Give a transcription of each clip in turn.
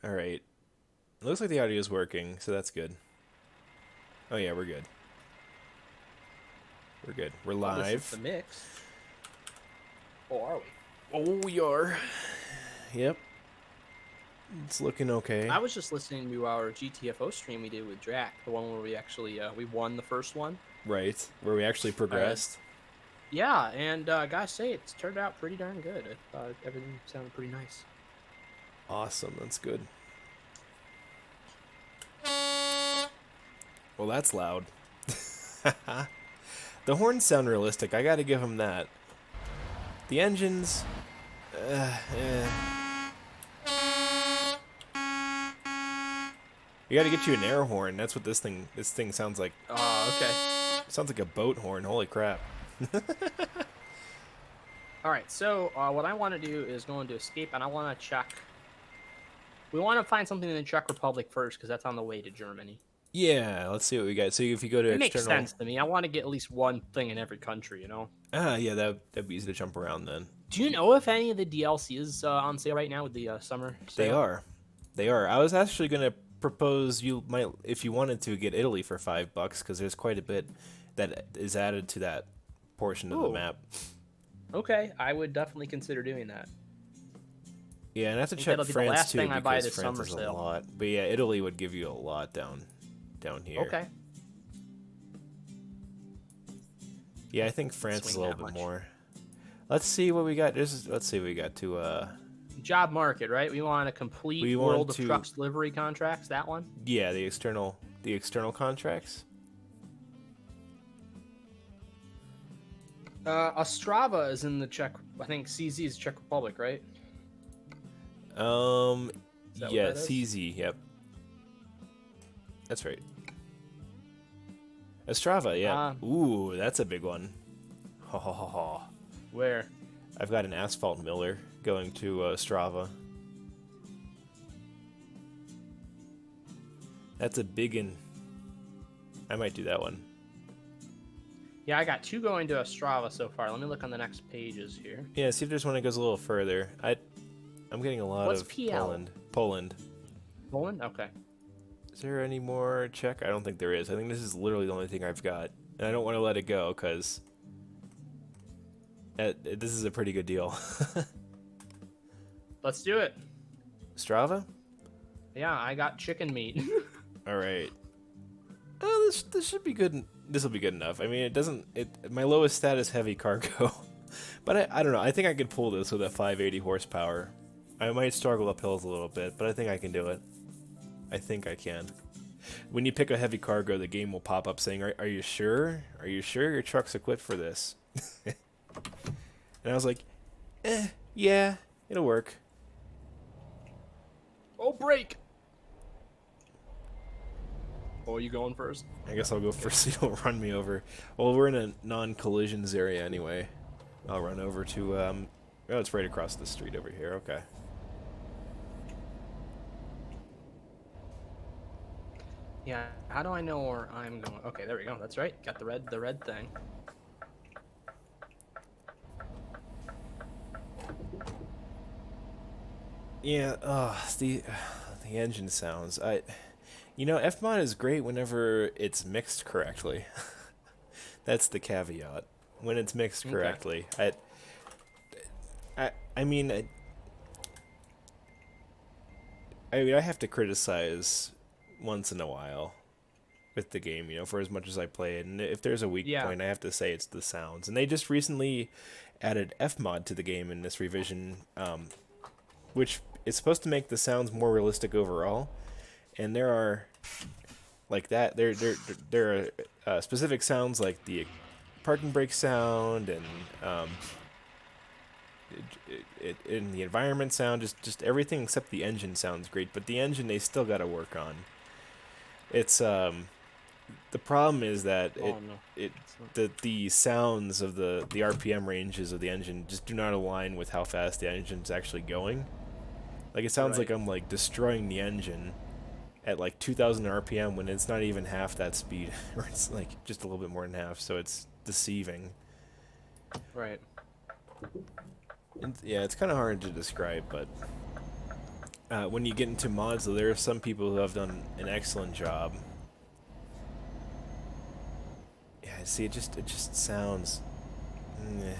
All right. It looks like the audio is working, so that's good. Oh yeah, we're good. We're good. We're Well, this is the live. mix. Oh, are we? Oh, we are. Yep. It's looking okay. I was just listening to our GTFO stream we did with Drac, the one where we actually we won the first one. Right. Where we actually progressed. Yeah, and gotta say, it's turned out pretty darn good. I thought everything sounded pretty nice. Awesome. That's good. Well, that's loud. The horns sound realistic. I gotta give them that. The engines... We gotta get you an air horn. That's what this thing sounds like. Okay. Sounds like a boat horn. Holy crap. All right, so what I want to do is go into escape, and I want to check. We want to find something in the Czech Republic first, because that's on the way to Germany. Yeah, let's see what we got. So if you go to It external... makes sense to me. I want to get at least one thing in every country, you know? Yeah, that'd be easy to jump around then. Do you know if any of the DLC is on sale right now with the summer sale? They are. They are. I was actually going to propose you might, if you wanted to, get Italy for $5, because there's quite a bit that is added to that portion of the map. Okay, I would definitely consider doing that. Yeah, and I have to check France too, because France summer is sale. a lot. But yeah, Italy would give you a lot down here. Okay. Yeah, I think France is a little bit more. Let's see what we got. Let's see what we got to job market, right? We want to complete World of Trucks delivery contracts, that one? Yeah, the external contracts. Ostrava is in the Czech, I think CZ is Czech Republic, right? Yeah, CZ, yep. That's right. Ostrava, yeah. Ooh, that's a big one. Ha ha ha ha. Where? I've got an asphalt miller going to Ostrava. That's a big one. I might do that one. Yeah, I got 2 going to Ostrava so far. Let me look on the next pages here. Yeah, see if there's one that goes a little further. I'm getting a lot of PL? Poland. Poland? Okay. Is there any more Czech? I don't think there is. I think this is literally the only thing I've got. And I don't want to let it go, because this is a pretty good deal. Let's do it. Strava? Yeah, I got chicken meat. All right. Oh, this should be good. This will be good enough. I mean, it doesn't... my lowest stat is heavy cargo. But I don't know. I think I could pull this with a 580 horsepower. I might struggle up hills a little bit, but I think I can do it. I think I can. When you pick a heavy cargo, the game will pop up saying, are you sure? Are you sure your truck's equipped for this? And I was like, yeah, it'll work. Oh, break! Oh, you going first? I guess I'll go first so you don't run me over. Well, we're in a non-collisions area anyway. I'll run over to, oh, it's right across the street over here, okay. Yeah, how do I know where I'm going? Okay, there we go. That's right. Got the red thing. Yeah, the engine sounds. You know, Fmod is great whenever it's mixed correctly. That's the caveat. When it's mixed correctly. I mean, I have to criticize once in a while with the game, you know, for as much as I play it. And if there's a weak point, I have to say it's the sounds. And they just recently added Fmod to the game in this revision, which is supposed to make the sounds more realistic overall. And there are, like that, there are specific sounds like the parking brake sound and in the environment sound, just everything except the engine sounds great. But the engine they still got to work on. It's the problem is that the sounds of the RPM ranges of the engine just do not align with how fast the engine's actually going. Like it sounds like I'm like destroying the engine at like 2,000 RPM when it's not even half that speed, or it's like just a little bit more than half. So it's deceiving. Right. Yeah, it's kind of hard to describe, but when you get into mods, though, there are some people who have done an excellent job. Yeah, see, it just sounds. Meh.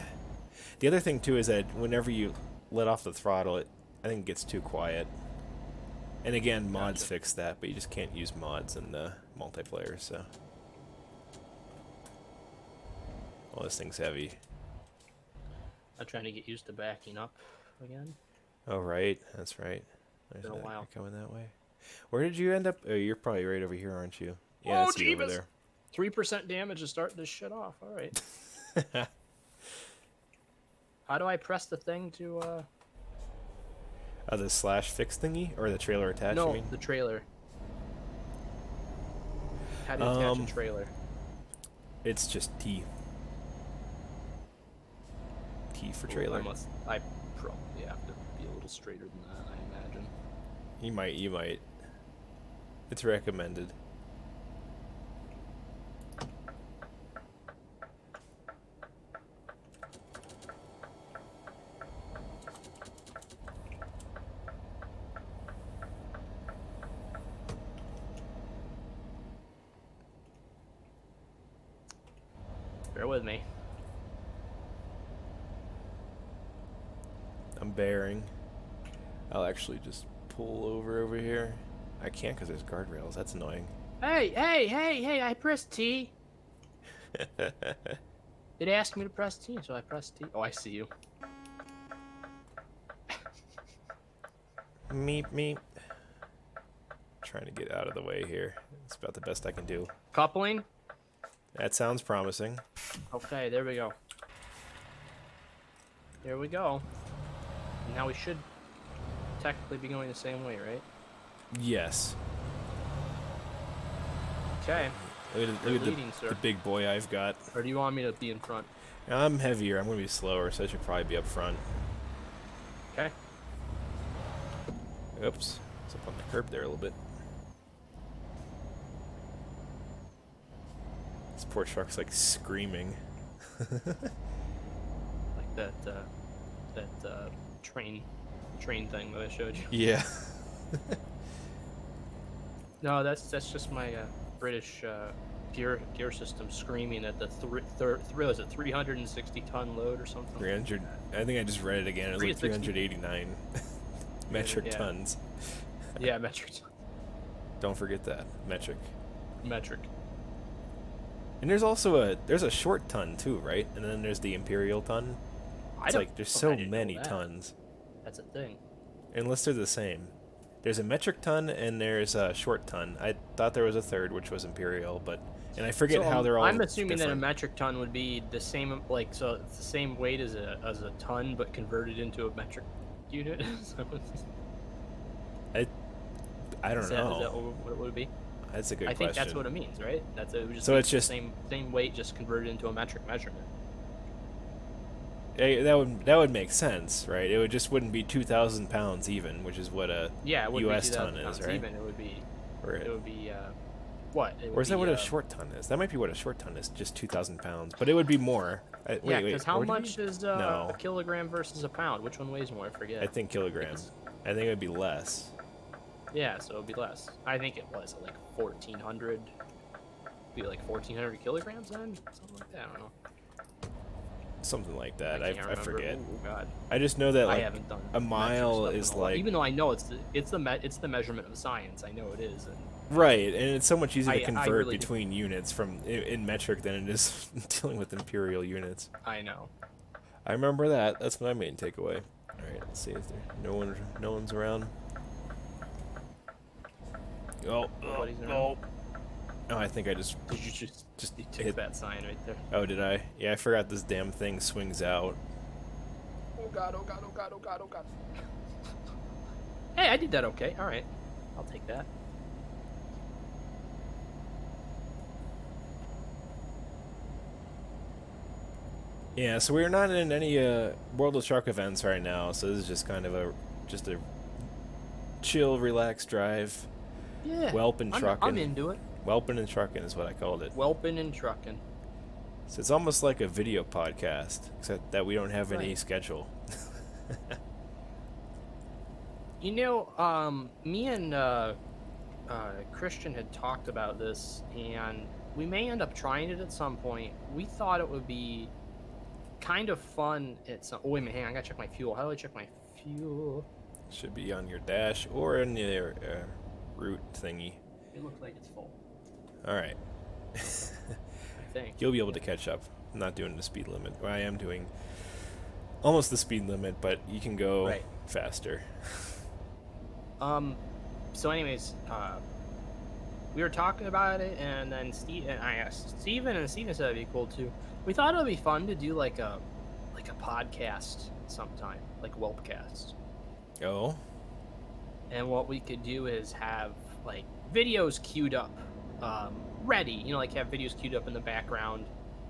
The other thing too is that whenever you let off the throttle, I think it gets too quiet. And again, mods fix that, but you just can't use mods in the multiplayer. So, well, this thing's heavy. I'm trying to get used to backing up again. Oh right, that's right. There's Been a while. coming that way. Where did you end up? Oh, you're probably right over here, aren't you? Yeah, Oh, that's you over Jeebus! there. 3% damage to start this shit off. All right. How do I press the thing to? The slash fix thingy or the trailer attach? No, you mean? the trailer. How do you attach a trailer? It's just T. T for trailer. I probably have to be a little straighter than that, I imagine. You might. It's recommended. Bear with me. I'm bearing. I'll actually just pull over here. I can't because there's guardrails. That's annoying. Hey, I pressed T. It asked me to press T, so I pressed T. Oh, I see you. Meep, meep. Trying to get out of the way here. It's about the best I can do. Coupling? That sounds promising. Okay, there we go. There we go. Now we should technically be going the same way, right? Yes. Okay. Look at the big boy I've got. Or do you want me to be in front? I'm heavier. I'm going to be slower, so I should probably be up front. Okay. Oops. It's up on the curb there a little bit. This poor truck's like screaming. Like that train thing that I showed you. Yeah. No, that's just my British gear system screaming at the 360 ton load or something. 300. I think I just read it again. It was like 389 metric Yeah. tons. Yeah, metric. Don't forget that metric. Metric. And there's also a short ton too, right? And then there's the imperial ton. It's like there's so many tons. That's a thing. Unless they're the same. There's a metric ton and there's a short ton. I thought there was a third, which was imperial, and I forget how they're all. I'm assuming different. that a metric ton would be the same, like, so it's the same weight as a ton, but converted into a metric unit. I don't know. Is that what it would be? That's a good I question. think that's what it means, right? So it's just same weight, just converted into a metric measurement. That would make sense, right? It wouldn't be 2,000 pounds even, which is what a U.S. ton is, right? Even it would be. It would be what? Or is that what a short ton is? That might be what a short ton is, just 2,000 pounds. But it would be more. Yeah, because how much is a kilogram versus a pound? Which one weighs more? I forget. I think kilograms. I think it would be less. Yeah, so it would be less. I think it was like 1,400. Be like 1,400 kilograms then, something like that. I don't know. Something like that. I forget. Oh God. I just know that like I haven't done a mile is like. Even though I know it's the measurement of science. I know it is. Right, and it's so much easier to convert really between units in metric than it is dealing with imperial units. I know. I remember that. That's my main takeaway. All right, let's see if no one's around. Oh, I think I just. Did you just hit that sign right there? Oh, did I? Yeah, I forgot this damn thing swings out. Oh God! Oh God! Oh God! Oh God! Oh God! Hey, I did that okay. All right, I'll take that. Yeah, so we're not in any World of Truck events right now, so this is just kind of a chill, relaxed drive. Yeah. Welpin Truckin. I'm into it. Welpin and Truckin is what I called it. Welpin and Truckin. So it's almost like a video podcast, except that we don't have any schedule. You know, me and Christian had talked about this, and we may end up trying it at some point. We thought it would be kind of fun at some. Oh, wait a minute, hang on, I gotta check my fuel. How do I check my fuel? Should be on your dash or in the route thingy. It looks like it's full. All right. I think. You'll be able to catch up. I'm not doing the speed limit. Well, I am doing almost the speed limit, but you can go faster. So anyways, we were talking about it, and then I asked Steven, and Steven said it'd be cool too. We thought it would be fun to do like a podcast sometime, like Welpcast. Oh. And what we could do is have like videos queued up, ready. You know, like have videos queued up in the background,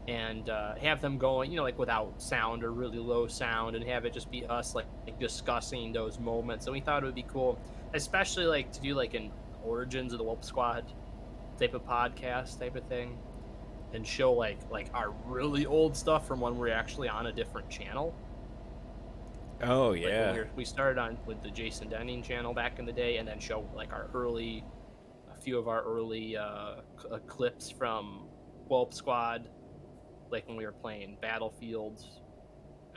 and have them going. You know, like without sound or really low sound, and have it just be us like discussing those moments. And we thought it would be cool, especially like to do like an origins of the Welp Squad type of podcast type of thing, and show like our really old stuff from when we're actually on a different channel. Oh Like yeah. we started on with the Jason Denning channel back in the day, and then show like a few of our early clips from Welp Squad, like when we were playing Battlefields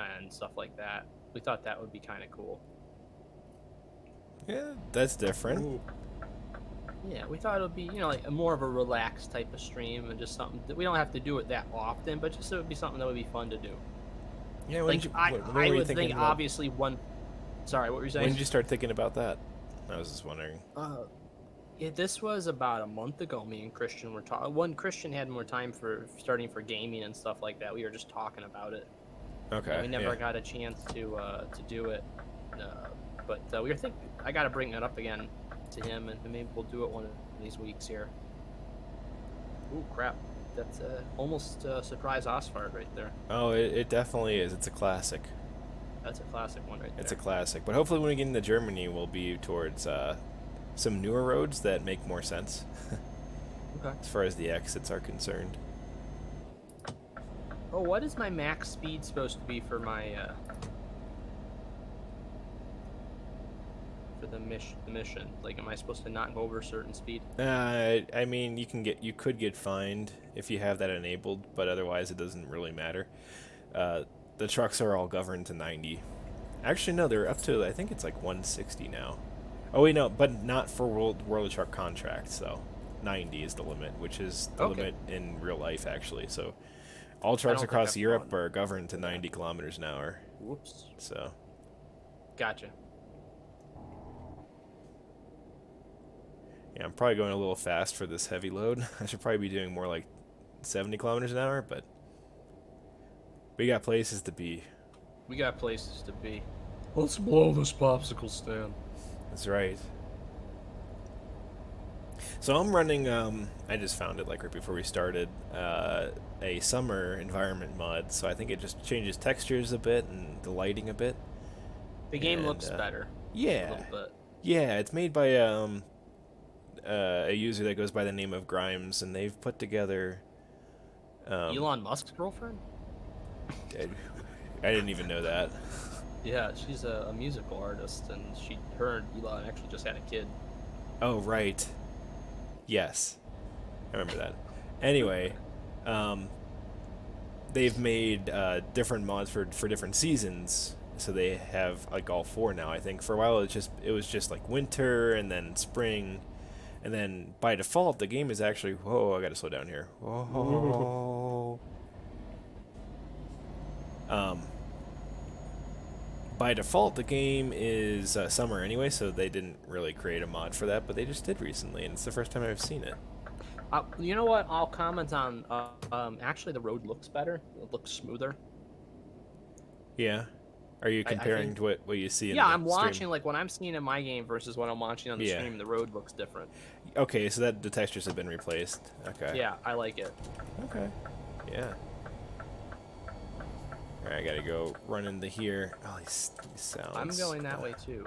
and stuff like that. We thought that would be kind of cool. Yeah, that's different. Ooh. Yeah, we thought it would be, you know, like a more of a relaxed type of stream, and just something that we don't have to do it that often, but just it would be something that would be fun to do. Yeah, Like I would think about... obviously one. Sorry, what were you saying? When did you start thinking about that? I was just wondering. Yeah, this was about a month ago. Me and Christian were talking. When Christian had more time for starting for gaming and stuff like that, we were just talking about it. Okay. We never got a chance to do it, but we were thinking. I got to bring it up again to him, and maybe we'll do it one of these weeks here. Ooh, crap! That's almost a surprise Osfart right there. Oh, it definitely is. It's a classic. That's a classic one right there. It's a classic. But hopefully when we get into Germany, we'll be towards some newer roads that make more sense. Okay. As far as the exits are concerned. Oh, what is my max speed supposed to be for my for the mission? Like, am I supposed to not go over a certain speed? I mean, you could get fined if you have that enabled, but otherwise it doesn't really matter. The trucks are all governed to 90. Actually, no, they're up to, I think it's like 160 now. Oh wait, no, but not for World of Truck contracts. So 90 is the limit, which is the limit in real life actually. So all trucks across Europe are governed to 90 kilometers an hour. Whoops. So. Gotcha. Yeah, I'm probably going a little fast for this heavy load. I should probably be doing more like 70 kilometers an hour, but we got places to be. We got places to be. Let's blow this popsicle stand. That's right. So I'm running, I just found it like right before we started, a summer environment mod. So I think it just changes textures a bit and the lighting a bit. The game looks better. Yeah. A little bit. Yeah, it's made by a user that goes by the name of Grimes, and they've put together... Elon Musk's girlfriend? I didn't even know that. Yeah, she's a musical artist, and her and Elon actually just had a kid. Oh, right. Yes. I remember that. Anyway, they've made different mods for different seasons, so they have like all four now. I think for a while it was just like winter and then spring, and then by default the game is actually whoa. I gotta slow down here. Whoa. By default, the game is summer anyway, so they didn't really create a mod for that, but they just did recently, and it's the first time I've seen it. You know what? I'll comment on. Actually, the road looks better. It looks smoother. Yeah. Are you comparing to what you see in the I'm stream? watching like what I'm seeing in my game versus what I'm watching on the stream. The road looks different. Okay, so that the textures have been replaced. Okay. Yeah, I like it. Okay. Yeah. Alright, I gotta go run into here. Oh, these sounds. I'm going that way too.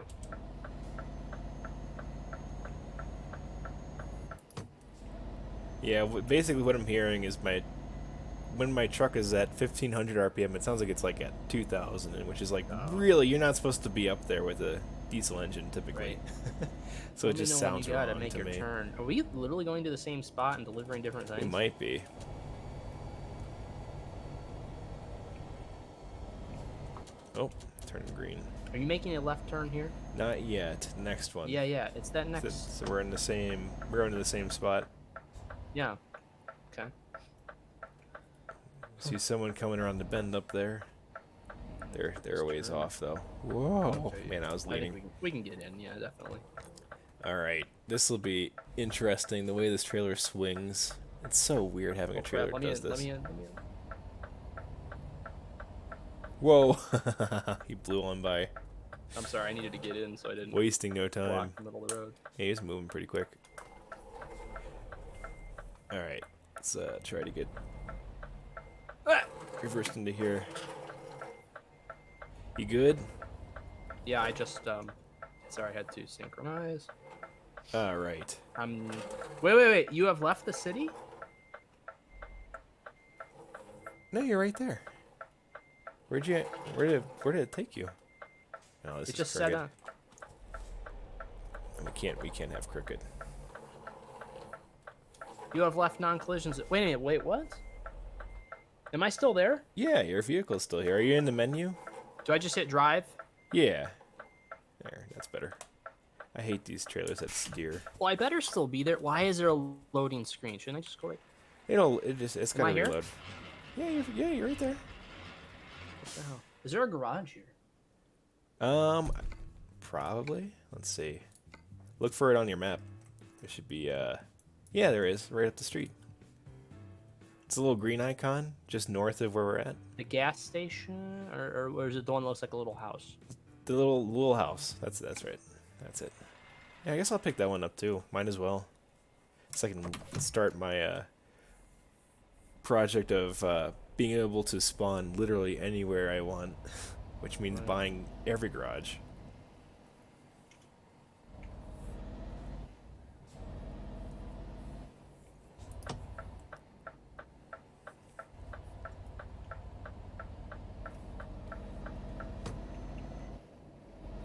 Yeah, basically what I'm hearing is when my truck is at 1500 RPM, it sounds like it's like at 2000, which is like Oh. really you're not supposed to be up there with a diesel engine typically. Right. So Let it me just know when sounds you gotta wrong make to your me. turn. Are we literally going to the same spot and delivering different things? It might be. Oh, turning green. Are you making a left turn here? Not yet. Next one. Yeah, it's that next. So we're in the same. We're going to the same spot. Yeah. Okay. See someone coming around the bend up there. They're a ways off though. Whoa, Okay, man, I was I think leaning. we can get in. Yeah, definitely. All right, this will be interesting. The way this trailer swings. It's so weird having a trailer that does this. Let me in. Whoa, he blew on by, I'm sorry, I needed to get in, so I didn't wasting no time. block the middle of the road. Hey, he's moving pretty quick. All right, let's try to get reversed into here. You good? Yeah, I just sorry, I had to synchronize. All right. Wait. You have left the city? No, you're right there. Where did it take you? No, this It is just crooked. said We can't have crooked. you have left non-collisions. Wait a minute. Wait, what? Am I still there? Yeah, your vehicle's still here. Are you in the menu? Do I just hit drive? Yeah. There, that's better. I hate these trailers that steer. Well, I better still be there. Why is there a loading screen? Shouldn't I just go right? It's Am I gotta here? reload. Yeah, you're right there. What the hell? Is there a garage here? Probably. Let's see. Look for it on your map. There should be yeah, there is, right up the street. It's a little green icon just north of where we're at. The gas station, or is it the one that looks like a little house? The little house. That's right. That's it. Yeah, I guess I'll pick that one up too. Might as well. So I can start my project of being able to spawn literally anywhere I want, which means Right. buying every garage.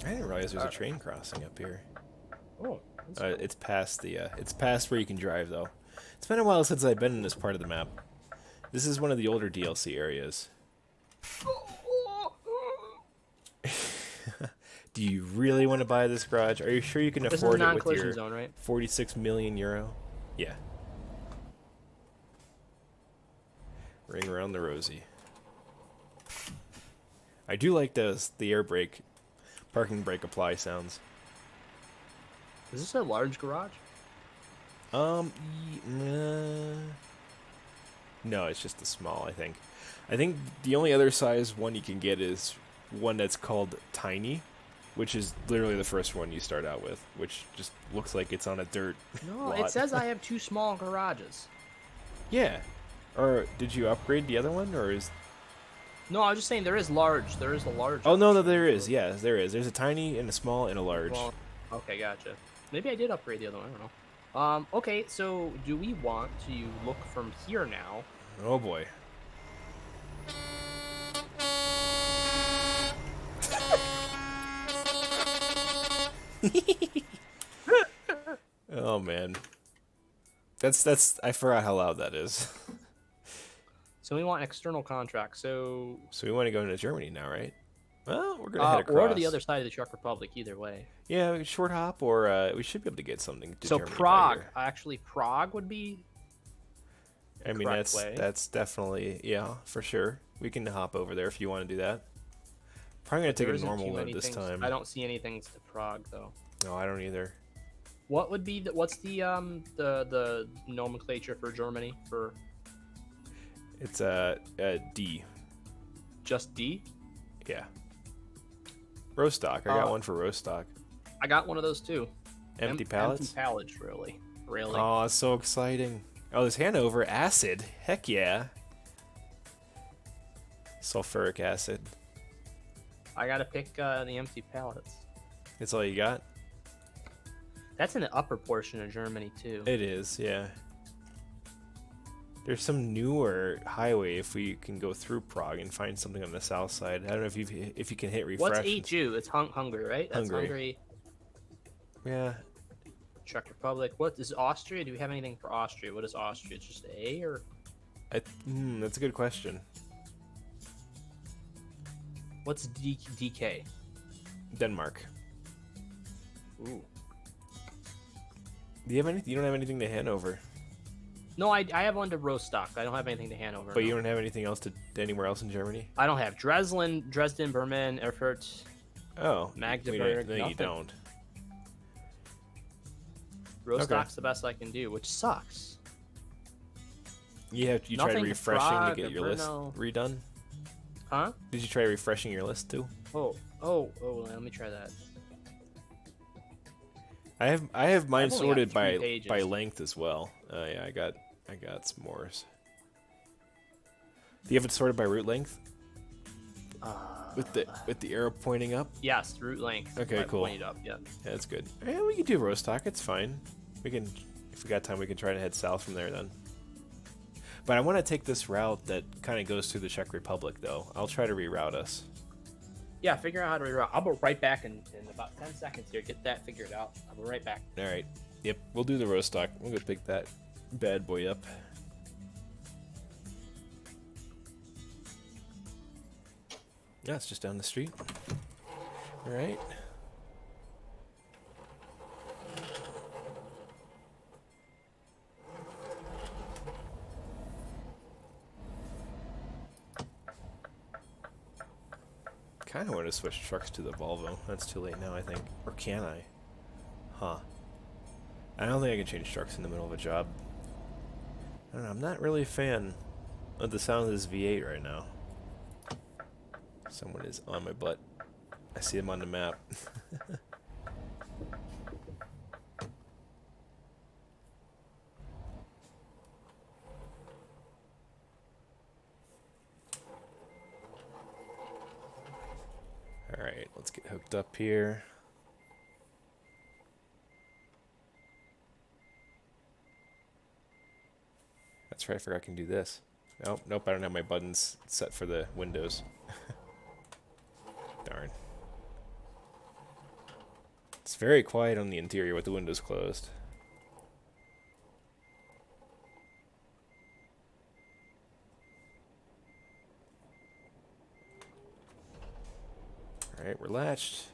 I didn't realize there's a train crossing up here. Oh, that's cool. It's past where you can drive though. It's been a while since I've been in this part of the map. This is one of the older DLC areas. Do you really want to buy this garage? Are you sure you can This is afford it with non-collision your zone, right? 46 million euro? Yeah. Ring around the rosy. I do like the air brake, parking brake apply sounds. Is this a large garage? No, it's just a small, I think. I think the only other size one you can get is one that's called Tiny, which is literally the first one you start out with, which just looks like it's on a dirt No, lot. it says I have 2 small garages. Yeah. Or did you upgrade the other one, or is... No, I was just saying there is large. There is a large. Oh, no, there is. Yeah, there is. There's a tiny and a small and a large. Well, okay, gotcha. Maybe I did upgrade the other one. I don't know. Okay, so do we want to look from here now? Oh, boy. Oh, man. That's I forgot how loud that is. So we want external contracts. So So we want to go into Germany now, right? Well, we're gonna head across. or to the other side of the Czech Republic. Either way. Yeah, short hop, or we should be able to get something to So Germany by Prague, here. actually, Prague would be. I mean, correct way. that's definitely, yeah, for sure. We can hop over there if you want to do that. Probably gonna take There a isn't normal too load many this things. time. I don't see anything to Prague though. No, I don't either. What would be what's the nomenclature for Germany for It's D. just D? Yeah. Rostock. I got one for Rostock. I got one of those too. Empty pallets. Empty pallets, really. Oh, it's so exciting. Oh, there's Hanover acid. Heck yeah. Sulfuric acid. I gotta pick the empty pallets. That's all you got? That's in the upper portion of Germany too. It is, yeah. There's some newer highway if we can go through Prague and find something on the south side. I don't know if you can hit refresh. What's HU? It's Hungary, right? That's Hungary. Yeah. Czech Republic. What is Austria? Do we have anything for Austria? What is Austria? It's just A or? That's a good question. What's DK? Denmark. Ooh. Do you have anything? You don't have anything to Hanover. No, I have one to Rostock. I don't have anything to Hanover. But you don't have anything else to anywhere else in Germany? I don't have Dresden, Bremen, Erfurt. Oh, Magdeburg. No, you don't. Rostock's the best I can do, which sucks. You tried refreshing Prague to get or your list Brno. redone? Huh? Did you try refreshing your list too? Oh, let me try that. I have mine I've only sorted got 3 by pages. length as well. Yeah, I got s'mores. Do you have it sorted by route length? With the arrow pointing up? Yes, route length. Okay, cool. Pointed up, yeah. Yeah, that's good. Yeah, we can do Rostock. It's fine. We can, if we got time, we can try to head south from there then. But I want to take this route that kind of goes through the Czech Republic, though. I'll try to reroute us. Yeah, figure out how to reroute. I'll be right back in about 10 seconds here. Get that figured out. I'll be right back. All right. Yep, we'll do the Rostock. We'll go pick that bad boy up. Yeah, it's just down the street. All right. Kind of want to switch trucks to the Volvo. That's too late now, I think. Or can I? Huh. I don't think I can change trucks in the middle of a job. I don't know. I'm not really a fan of the sound of this V8 right now. Someone is on my butt. I see him on the map. Alright, let's get hooked up here. That's right, I forgot I can do this. Nope, I don't have my buttons set for the windows. Darn. It's very quiet on the interior with the windows closed. Alright, we're latched.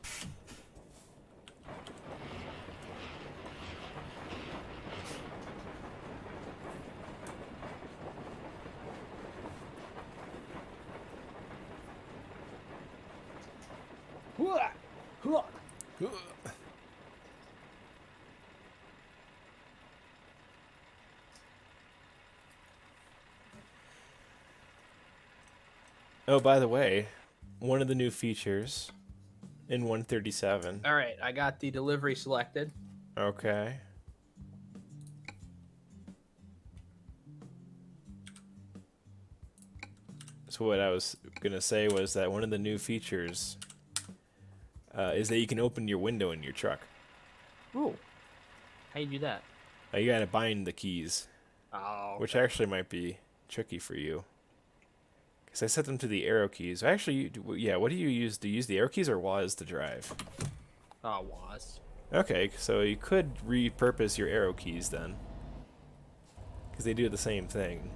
Oh, by the way, one of the new features in 137. All right, I got the delivery selected. Okay. So what I was gonna say was that one of the new features is that you can open your window in your truck. Ooh. How you do that? You gotta bind the keys, Oh. which actually might be tricky for you. Because I set them to the arrow keys. Actually, yeah, what do you use? Do you use the arrow keys or WAS to drive? Oh, WAS. Okay, so you could repurpose your arrow keys then. Because they do the same thing.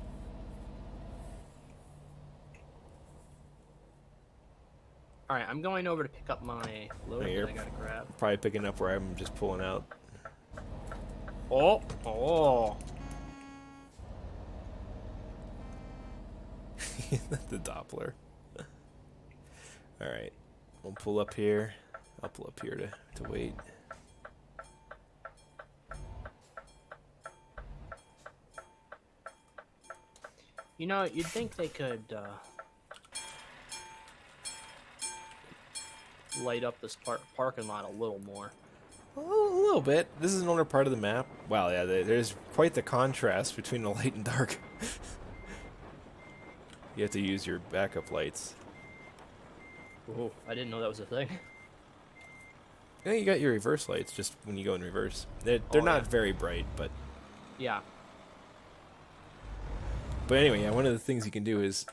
All right, I'm going over to pick up my load that I gotta grab. Probably picking up where I'm just pulling out. Oh, oh. The Doppler. Alright. We'll pull up here. I'll pull up here to wait. You know, you'd think they could light up this parking lot a little more. A little bit. This is an older part of the map. Wow, yeah, there's quite the contrast between the light and dark. You have to use your backup lights. Oh, I didn't know that was a thing. Yeah, you got your reverse lights just when you go in reverse. They're not very bright, but Yeah. But anyway, yeah, one of the things you can do is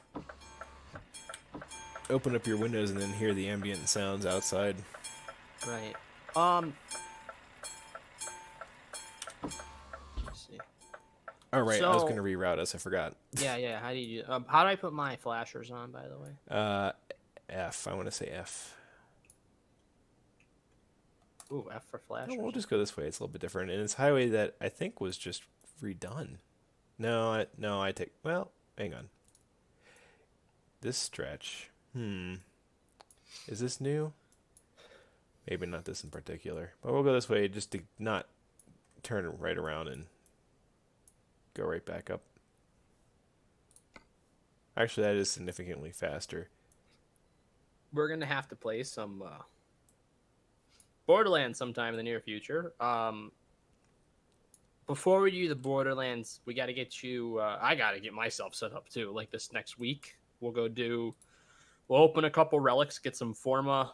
open up your windows and then hear the ambient sounds outside. Right. Let's see. Oh, right, I was going So to reroute us. I forgot. yeah. How do you do? How do I put my flashers on, by the way? F. I want to say F. Ooh, F for No, flashers. we'll just go this way. It's a little bit different. And it's highway that I think was just redone. No, I take... Well, hang on. This stretch. Is this new? Maybe not this in particular. But we'll go this way just to not turn right around and go right back up. Actually, that is significantly faster. We're gonna have to play some Borderlands sometime in the near future. Before we do the Borderlands, we got to get you. I got to get myself set up too. Like this next week, we'll open a couple relics, get some Forma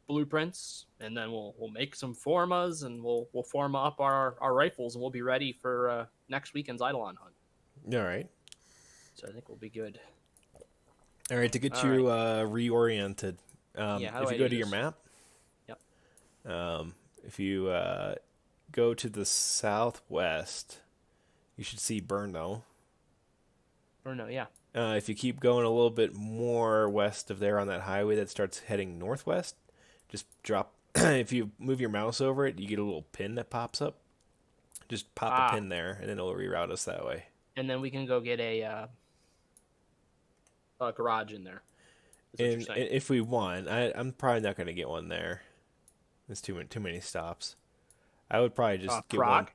blueprints, and then we'll make some Formas, and we'll Forma up our rifles, and we'll be ready for next weekend's Eidolon hunt. All right. So I think we'll be good. All right, to get you reoriented, if you go to your map, Yep. If you go to the southwest, you should see Brno. Brno, yeah. If you keep going a little bit more west of there on that highway that starts heading northwest, just drop. If you move your mouse over it, you get a little pin that pops up. Just pop a pin there, and then it'll reroute us that way. And then we can go get a garage in there. And if we want, I'm probably not going to get one there. There's too many stops. I would probably just get one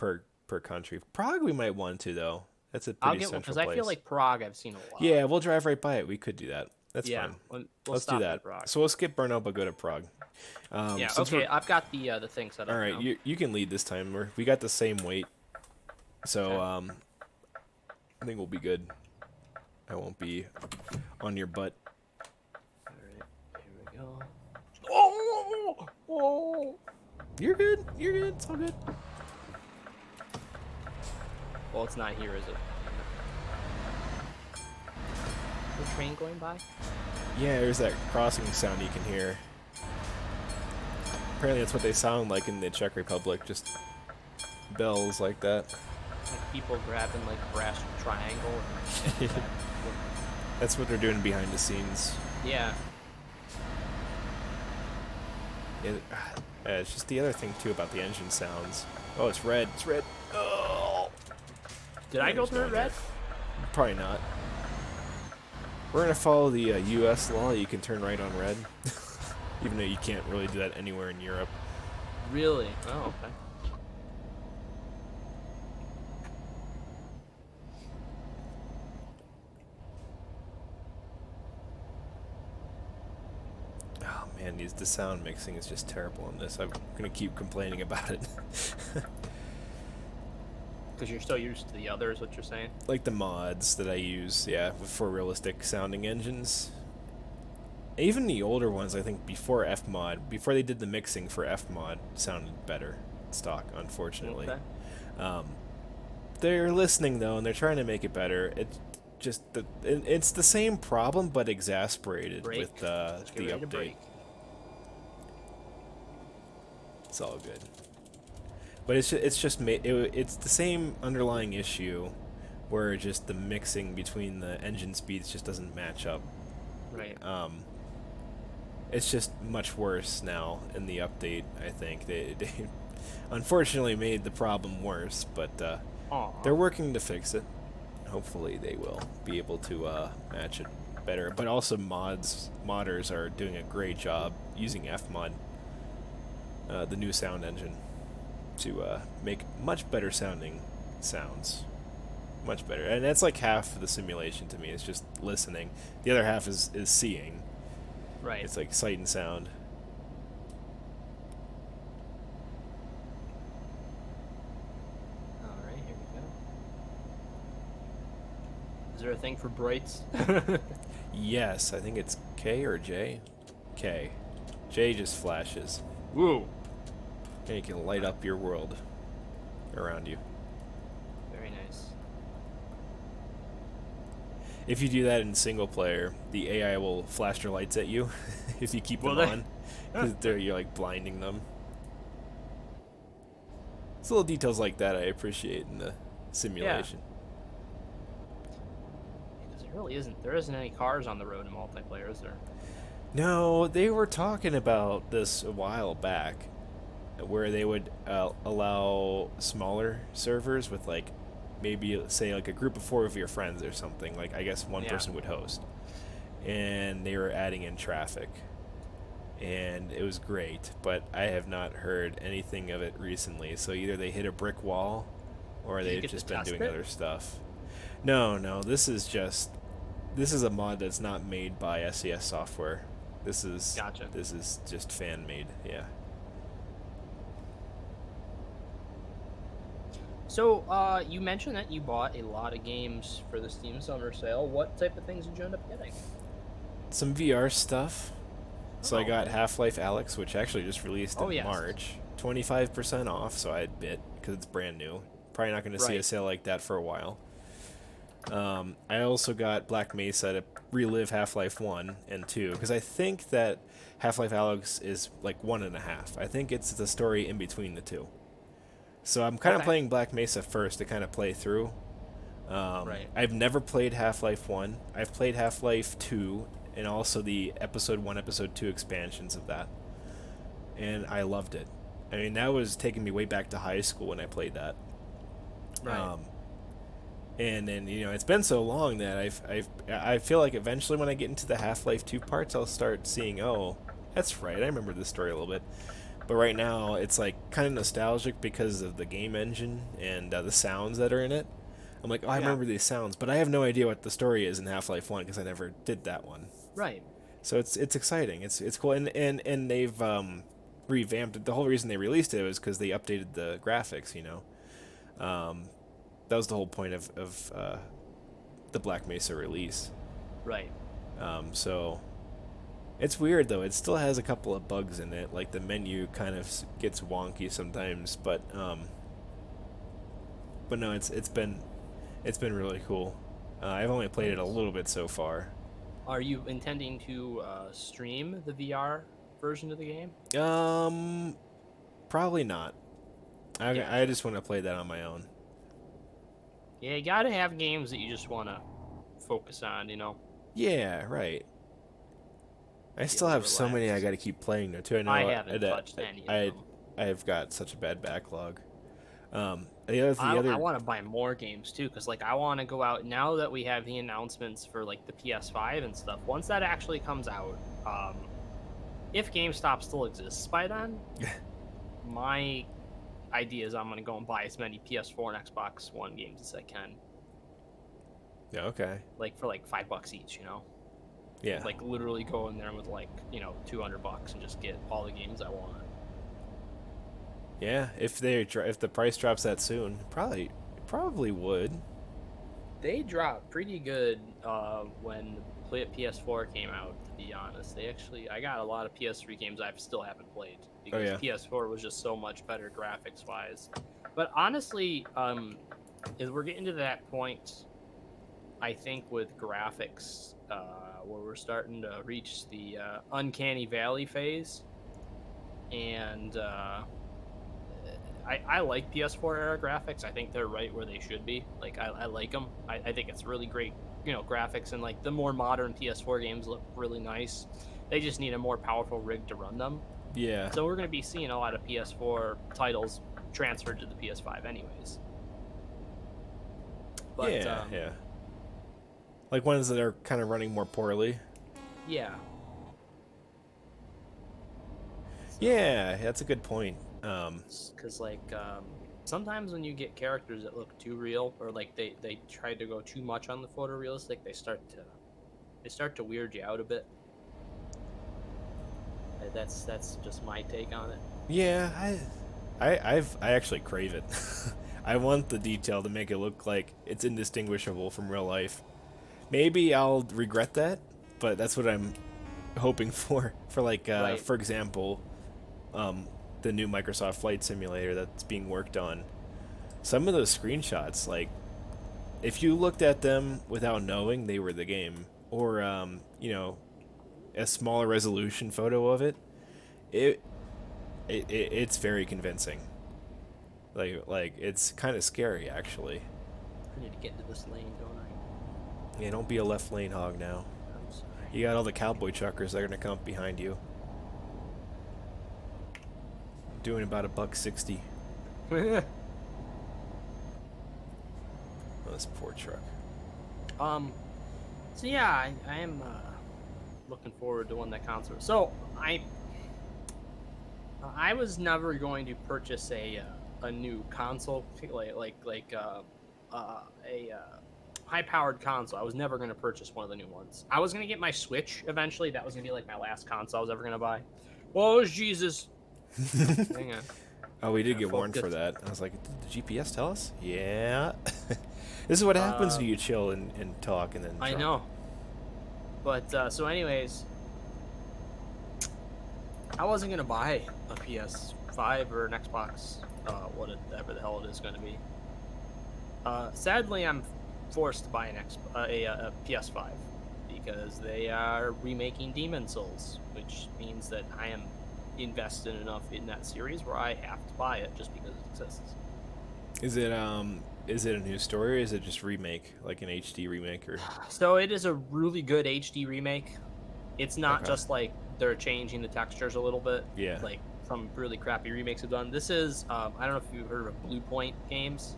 per country. Prague we might want to, though. That's a pretty central place. I'll get one because I feel like Prague I've seen a lot. Yeah, we'll drive right by it. We could do that. That's fine. Let's do that. So we'll skip Brno but go to Prague. Okay. I've got the thing set up. All right, now. You can lead this time. We got the same weight, so okay. I think we'll be good. I won't be on your butt. All right, here we go. Oh! You're good. You're good. It's all good. Well, it's not here, is it? The train going by? Yeah, there's that crossing sound you can hear. Apparently that's what they sound like in the Czech Republic, just bells like that. Like people grabbing like a brass triangle. And that's what they're doing behind the scenes. Yeah. It's just the other thing too about the engine sounds. Oh, it's red. It's red. Oh. Did I go through red? Probably not. We're gonna follow the U.S. law. You can turn right on red, even though you can't really do that anywhere in Europe. Really? Oh, okay. Oh man, the sound mixing is just terrible on this. I'm gonna keep complaining about it. Because you're so used to the others, what you're saying? Like the mods that I use, yeah, for realistic sounding engines. Even the older ones, I think, before Fmod, before they did the mixing for Fmod, sounded better stock, unfortunately. Okay. They're listening, though, and they're trying to make it better. It's just it's the same problem, but exasperated with the update. It's all good. But it's the same underlying issue, where just the mixing between the engine speeds just doesn't match up. Right. It's just much worse now in the update. I think they unfortunately made the problem worse, but they're working to fix it. Hopefully, they will be able to match it better. But also, modders are doing a great job using Fmod, the new sound engine, to make much better sounding sounds. Much better. And that's like half of the simulation to me. It's just listening. The other half is seeing. Right. It's like sight and sound. Alright, here we go. Is there a thing for brights? Yes, I think it's K or J? K. J just flashes. Woo! And you can light up your world around you. Very nice. If you do that in single player, the AI will flash their lights at you if you keep Will them they? on, because you're like blinding them. It's little details like that I appreciate in the simulation. Because there isn't any cars on the road in multiplayer, is there? No, they were talking about this a while back, where they would allow smaller servers with like maybe say like a group of 4 of your friends or something. Like I guess one Yeah. person would host, and they were adding in traffic, and it was great. But I have not heard anything of it recently. So either they hit a brick wall, or Did you they've get to just been test doing it? other stuff. No, this is a mod that's not made by SES software. Gotcha. This is just fan made. Yeah. So, you mentioned that you bought a lot of games for the Steam Summer Sale. What type of things did you end up getting? Some VR stuff. So I Oh, got okay. Half-Life Alyx, which actually just released Oh, in yes. March. 25% off, so I bit because it's brand new. Probably not going to see a Right. sale like that for a while. I also got Black Mesa to relive Half-Life 1 and 2, because I think that Half-Life Alyx is like 1.5. I think it's the story in between the two. So I'm kind of Okay. playing Black Mesa first to kind of play through. Right. I've never played Half-Life 1. I've played Half-Life 2 and also the Episode 1, Episode 2 expansions of that. And I loved it. I mean, that was taking me way back to high school when I played that. Right. And then, it's been so long that I feel like eventually when I get into the Half-Life 2 parts, I'll start seeing, oh, that's right, I remember this story a little bit. But right now, it's like kind of nostalgic because of the game engine and the sounds that are in it. I'm like, oh, I Yeah. remember these sounds, but I have no idea what the story is in Half-Life 1 because I never did that one. Right. So it's exciting. It's cool, and they've revamped it. The whole reason they released it was because they updated the graphics. That was the whole point of the Black Mesa release. Right. So it's weird though. It still has a couple of bugs in it. Like the menu kind of gets wonky sometimes, but no, it's been really cool. I've only played it a little bit so far. Are you intending to stream the VR version of the game? Probably not. I Gotcha. just want to play that on my own. Yeah, you gotta have games that you just want to focus on, Yeah, right. I Be still able to have so many I relax. got to keep playing though too. I know I haven't touched any of them. I've got such a bad backlog. I want to buy more games too, because like I want to go out now that we have the announcements for like the PS5 and stuff. Once that actually comes out, if GameStop still exists by then, my idea is I'm gonna go and buy as many PS4 and Xbox One games as I can. Yeah, okay. Like for like $5 each, Yeah. Like literally go in there with like $200 and just get all the games I want. Yeah, if the price drops that soon, probably would. They dropped pretty good when the PS4 came out. To be honest, I got a lot of PS3 games I still haven't played because yeah. PS4 was just so much better graphics wise. But honestly, as we're getting to that point, I think with graphics, where we're starting to reach the uncanny valley phase, and I like PS4 era graphics. I think they're right where they should be. Like I like them. I think it's really great, graphics, and like the more modern PS4 games look really nice. They just need a more powerful rig to run them. Yeah. So we're going to be seeing a lot of PS4 titles transferred to the PS5 anyways. But, yeah. Like ones that are kind of running more poorly. Yeah. Yeah, that's a good point. Because sometimes when you get characters that look too real, or like they try to go too much on the photorealistic, they start to weird you out a bit. That's just my take on it. Yeah, I actually crave it. I want the detail to make it look like it's indistinguishable from real life. Maybe I'll regret that, but that's what I'm hoping for. Right. For example, the new Microsoft Flight Simulator that's being worked on. Some of those screenshots, like, if you looked at them without knowing they were the game, or a smaller resolution photo of it, it, it's very convincing. Like it's kind of scary actually. I need to get into this lane, don't I? Yeah, don't be a left lane hog now. I'm sorry. You got all the cowboy truckers that are gonna come up behind you. Doing about $1.60. Oh, this poor truck. So yeah, I am looking forward to when that console. So I was never going to purchase a new console a high-powered console. I was never going to purchase one of the new ones. I was going to get my Switch eventually. That was going to be like my last console I was ever going to buy. Oh, Jesus. Hang on. Oh, we did get warned for that. I was like, did the GPS tell us? Yeah. This is what happens when you chill and talk and then I know. But, so anyways, I wasn't going to buy a PS5 or an Xbox, whatever the hell it is going to be. Sadly, I'm forced to buy a PS5 because they are remaking Demon Souls, which means that I am invested enough in that series where I have to buy it just because it exists. Is it a new story or is it just remake, like an HD remake? Or So it is a really good HD remake. It's not just like they're changing the textures a little bit, like some really crappy remakes have done. This is I don't know if you've heard of Blue Point Games.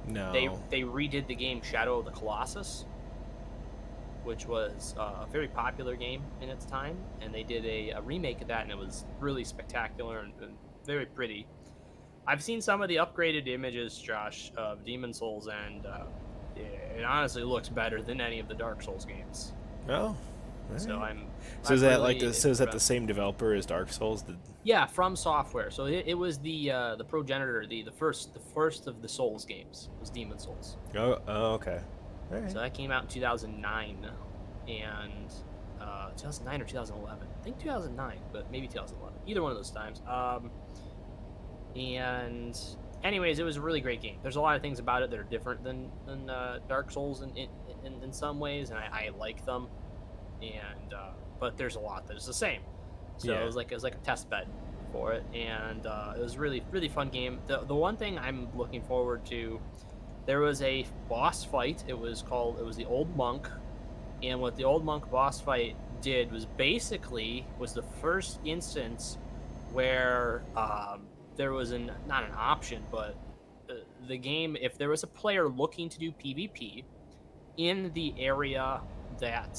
No. They redid the game Shadow of the Colossus, which was a very popular game in its time, and they did a remake of that, and it was really spectacular and very pretty. I've seen some of the upgraded images, Josh, of Demon Souls, and it honestly looks better than any of the Dark Souls games. Oh. So is that really is that the same developer as Dark Souls? Yeah, From Software. So it was the progenitor, the first of the Souls games was Demon Souls. Oh, okay. All right. So that came out in 2009, and 2009 or 2011. I think 2009, but maybe 2011. Either one of those times. And anyways, it was a really great game. There's a lot of things about it that are different than Dark Souls in some ways, and I like them. And but there's a lot that is the same. So it was like a test bed for it, and it was really fun game. The one thing I'm looking forward to, there was a boss fight. It was the Old Monk, and what the Old Monk boss fight did was the first instance where there was not an option, but the game, if there was a player looking to do PvP in the area that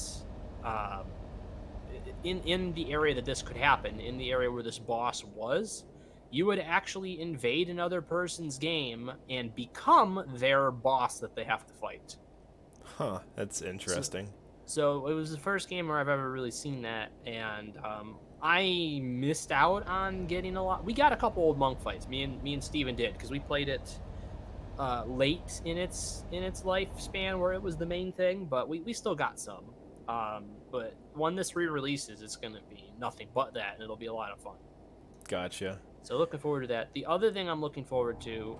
in the area that this could happen, in the area where this boss was, you would actually invade another person's game and become their boss that they have to fight. Huh, that's interesting. So it was the first game where I've ever really seen that, and I missed out on getting a lot. We got a couple Old Monk fights. Me and Steven did, because we played it late in its lifespan where it was the main thing, but we still got some. But when this re-releases, it's going to be nothing but that, and it'll be a lot of fun. Gotcha. So looking forward to that. The other thing I'm looking forward to,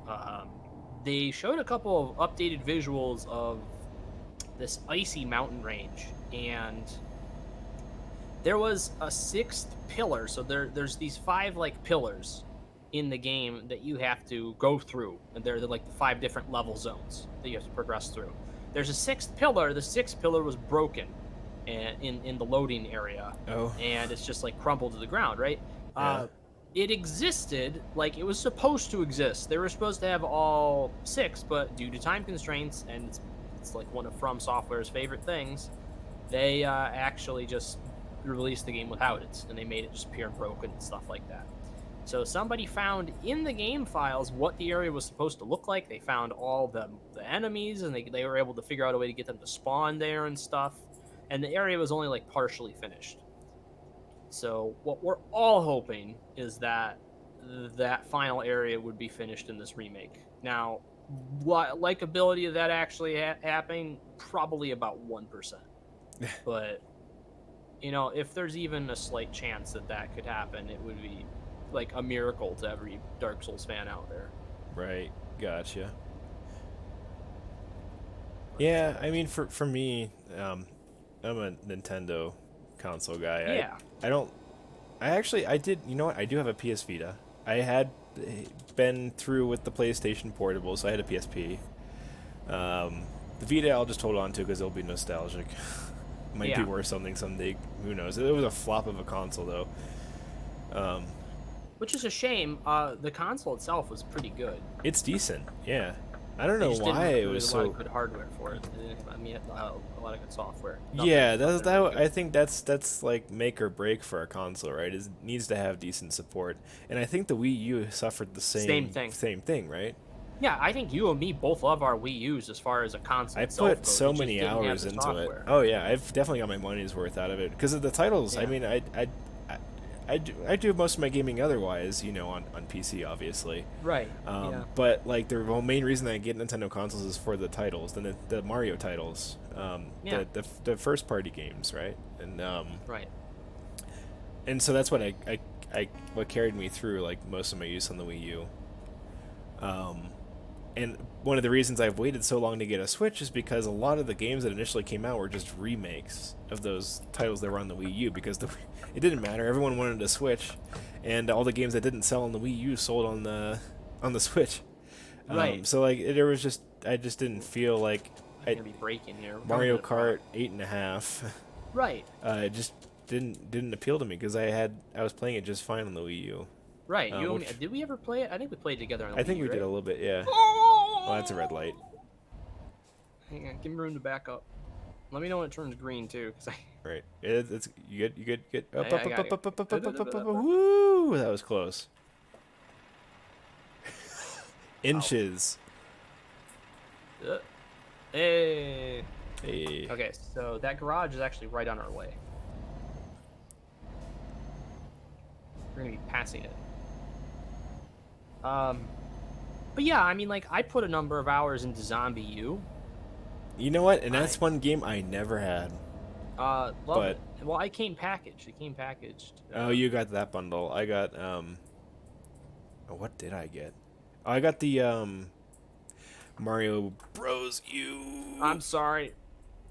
they showed a couple of updated visuals of this icy mountain range, and there was a sixth pillar. So there's these 5 like pillars in the game that you have to go through, and they're like the 5 different level zones that you have to progress through. There's a 6th pillar. The 6th pillar was broken in the loading area, and it's just like crumpled to the ground, right? It existed like it was supposed to exist. They were supposed to have all 6, but due to time constraints, and it's like one of From Software's favorite things, they actually just released the game without it, and they made it just appear broken and stuff like that. So somebody found in the game files what the area was supposed to look like. They found all the enemies, and they were able to figure out a way to get them to spawn there and stuff. And the area was only like partially finished. So what we're all hoping is that that final area would be finished in this remake. Now, likability of that actually happening, probably about 1%. But, if there's even a slight chance that could happen, it would be like a miracle to every Dark Souls fan out there. Right. Gotcha. Yeah, I mean, for me, I'm a Nintendo console guy. Yeah. I don't. I did. You know what? I do have a PS Vita. I had been through with the PlayStation Portable, so I had a PSP. The Vita I'll just hold on to because it'll be nostalgic. Might be Yeah. worth something someday. Who knows? It was a flop of a console though. Which is a shame. The console itself was pretty good. It's decent. Yeah. I don't They know just didn't why have it really was a lot so. of good hardware for it. They didn't have, I mean, a lot of good software. Yeah, that's Nothing really that. good. I think that's like make or break for a console, right? It needs to have decent support, and I think the Wii U suffered the Same thing. same thing, right? Yeah, I think you and me both love our Wii U's as far as a console I itself put goes. so It just many didn't have hours the into it. software. Oh yeah, I've definitely got my money's worth out of it because of the titles. I Yeah. mean, I do most of my gaming otherwise, on PC, obviously. Right. Yeah. But like the main reason I get Nintendo consoles is for the titles, the Mario titles, Yeah. the first party games, right? Right. And so that's what I what carried me through like most of my use on the Wii U. And one of the reasons I've waited so long to get a Switch is because a lot of the games that initially came out were just remakes of those titles that were on the Wii U because it didn't matter. Everyone wanted a Switch, and all the games that didn't sell on the Wii U sold on the Switch. Right. So like there was just I just didn't feel like I'm gonna be breaking here. Mario Kart 8.5. Right. It just didn't appeal to me because I was playing it just fine on the Wii U. Right. You and me, which- did we ever play it? I think we played together on the I think Wii, we did right? a little bit, yeah. Oh, Oh, that's a red light. hang on, give me room to back up. Let me know when it turns green too, because Right. It's you good. Up, I up, got up, it. up, up, up, up, up, up, up. Woo! That was close. Inches. Hey. Hey. Okay, so that garage is actually right on our way. We're gonna be passing it. But yeah, I mean, like, I put a number of hours into Zombie U. You know what? And that's one game I never had. Love But- it. Well, I came packaged. It came packaged. Oh, you got that bundle. I got oh, what did I get? Oh, I got the Mario Bros. U. I'm sorry.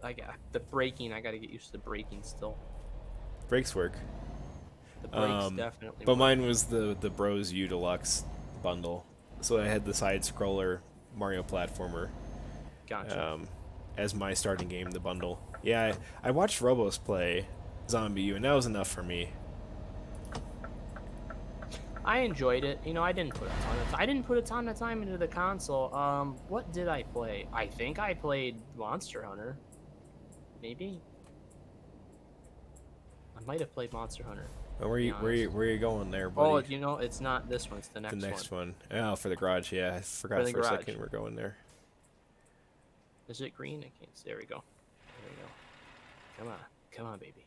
I got the braking. I got to get used to the braking still. Brakes work. The brakes definitely. But work. mine was the Bros U Deluxe bundle. So I had the side scroller Mario platformer Gotcha. as my starting game, the bundle. Yeah, I watched Robos play Zombie U, and that was enough for me. I enjoyed it. You know, I didn't put a ton of time into the console. What did I play? I think I played Monster Hunter. Maybe. I might have played Monster Hunter. Oh, where are you going there, buddy? Oh, you know, it's not this one. It's the next one. The next one. Oh, for the garage. Yeah, I forgot the for a garage. second we're going there. Is it green? I can't see. There we go. There we go. Come on. Come on, baby.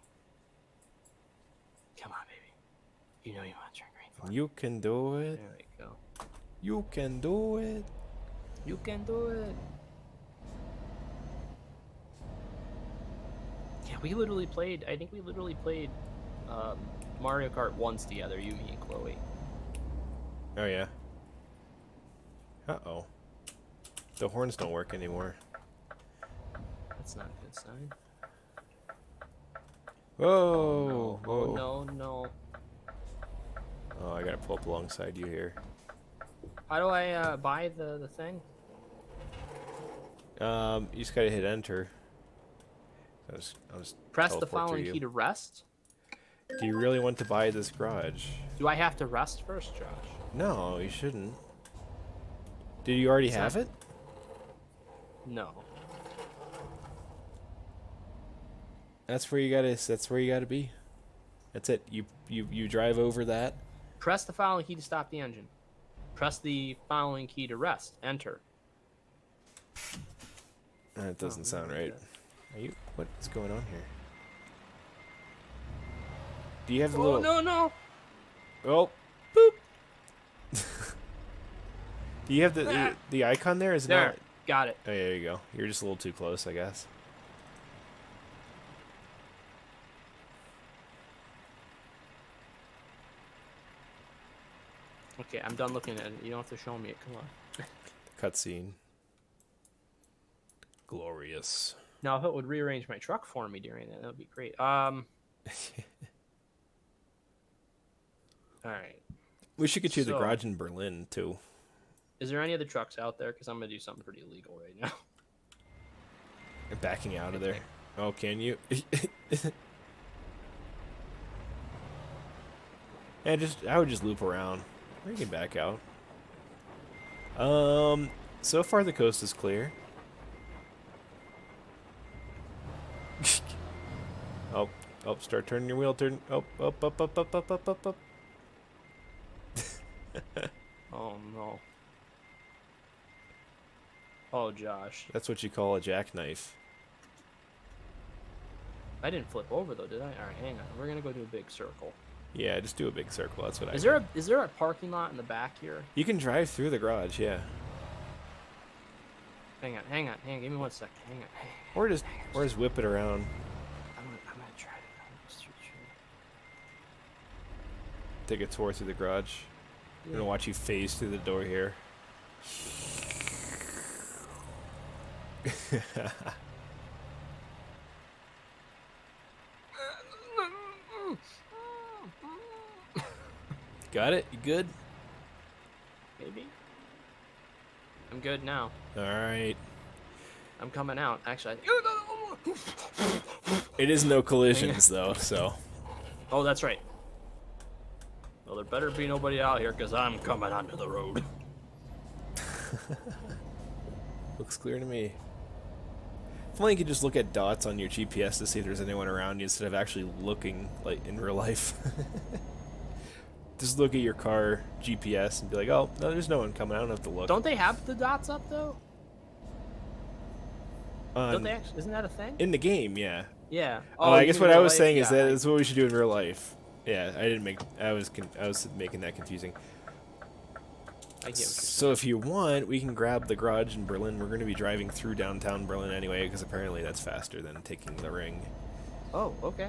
Come on, baby. You know you want to turn green for me. You can do it. There we go. You can do it. You can do it. Yeah, we literally played. I think we literally played Mario Kart once together. You, me, and Chloe. Oh yeah. Uh-oh. The horns don't work anymore. That's not a good sign. Whoa! No. Oh no, no. Oh, I gotta pull up alongside you here. How do I buy the thing? You just gotta hit enter. I'll just Press the teleport through following you. key to rest. Do you really want to buy this garage? Do I have to rest first, Josh? No, you shouldn't. Did you already have it? No. That's where you gotta be. That's it. You drive over that. Press the following key to stop the engine. Press the following key to rest. Enter. That doesn't sound right. What's going on here? Do you have the Oh little? no no! Oh, boop. Do you have the icon there? Is it There, not? got it. Oh, yeah, there you go. You're just a little too close, I guess. Okay, I'm done looking at it. You don't have to show me it. Come on. Cutscene. Glorious. Now, if it would rearrange my truck for me during that would be great. All right. We should get you the So, garage in Berlin, too. is there any other trucks out there? Because I'm going to do something pretty illegal right now. You're backing out of there. Oh, can you? Yeah, I would just loop around. Or you can back out. So far the coast is clear. Oh, start turning your wheel, turn, up. Oh, no. Oh, Josh. That's what you call a jackknife. I didn't flip over, though, did I? All right, hang on. We're going to go do a big circle. Yeah, just do a big circle, that's what I Is did. there a parking lot in the back here? You can drive through the garage, yeah. Hang on. Give me 1 second. Hang on. Or just whip it around. I'm gonna try to. Take a tour through the garage. I'm gonna watch you phase through the door here. Got it? You good? Maybe. I'm good now. Alright. I'm coming out. Actually, It is no collisions, though, so. oh, that's right. Well, there better be nobody out here, because I'm coming onto the road. Looks clear to me. If only you could just look at dots on your GPS to see if there's anyone around you instead of actually looking, like, in real life. Just look at your car GPS and be like, oh, no, there's no one coming. I don't have to look. Don't they have the dots up, though? Don't they actually? Isn't that a thing? In the game, yeah. Yeah. Oh, I guess what I was saying is yeah, that's what we should do in real life. Yeah, I was making that confusing. I get what you're saying. So if you want, we can grab the garage in Berlin. We're going to be driving through downtown Berlin anyway, because apparently that's faster than taking the ring. Oh, okay.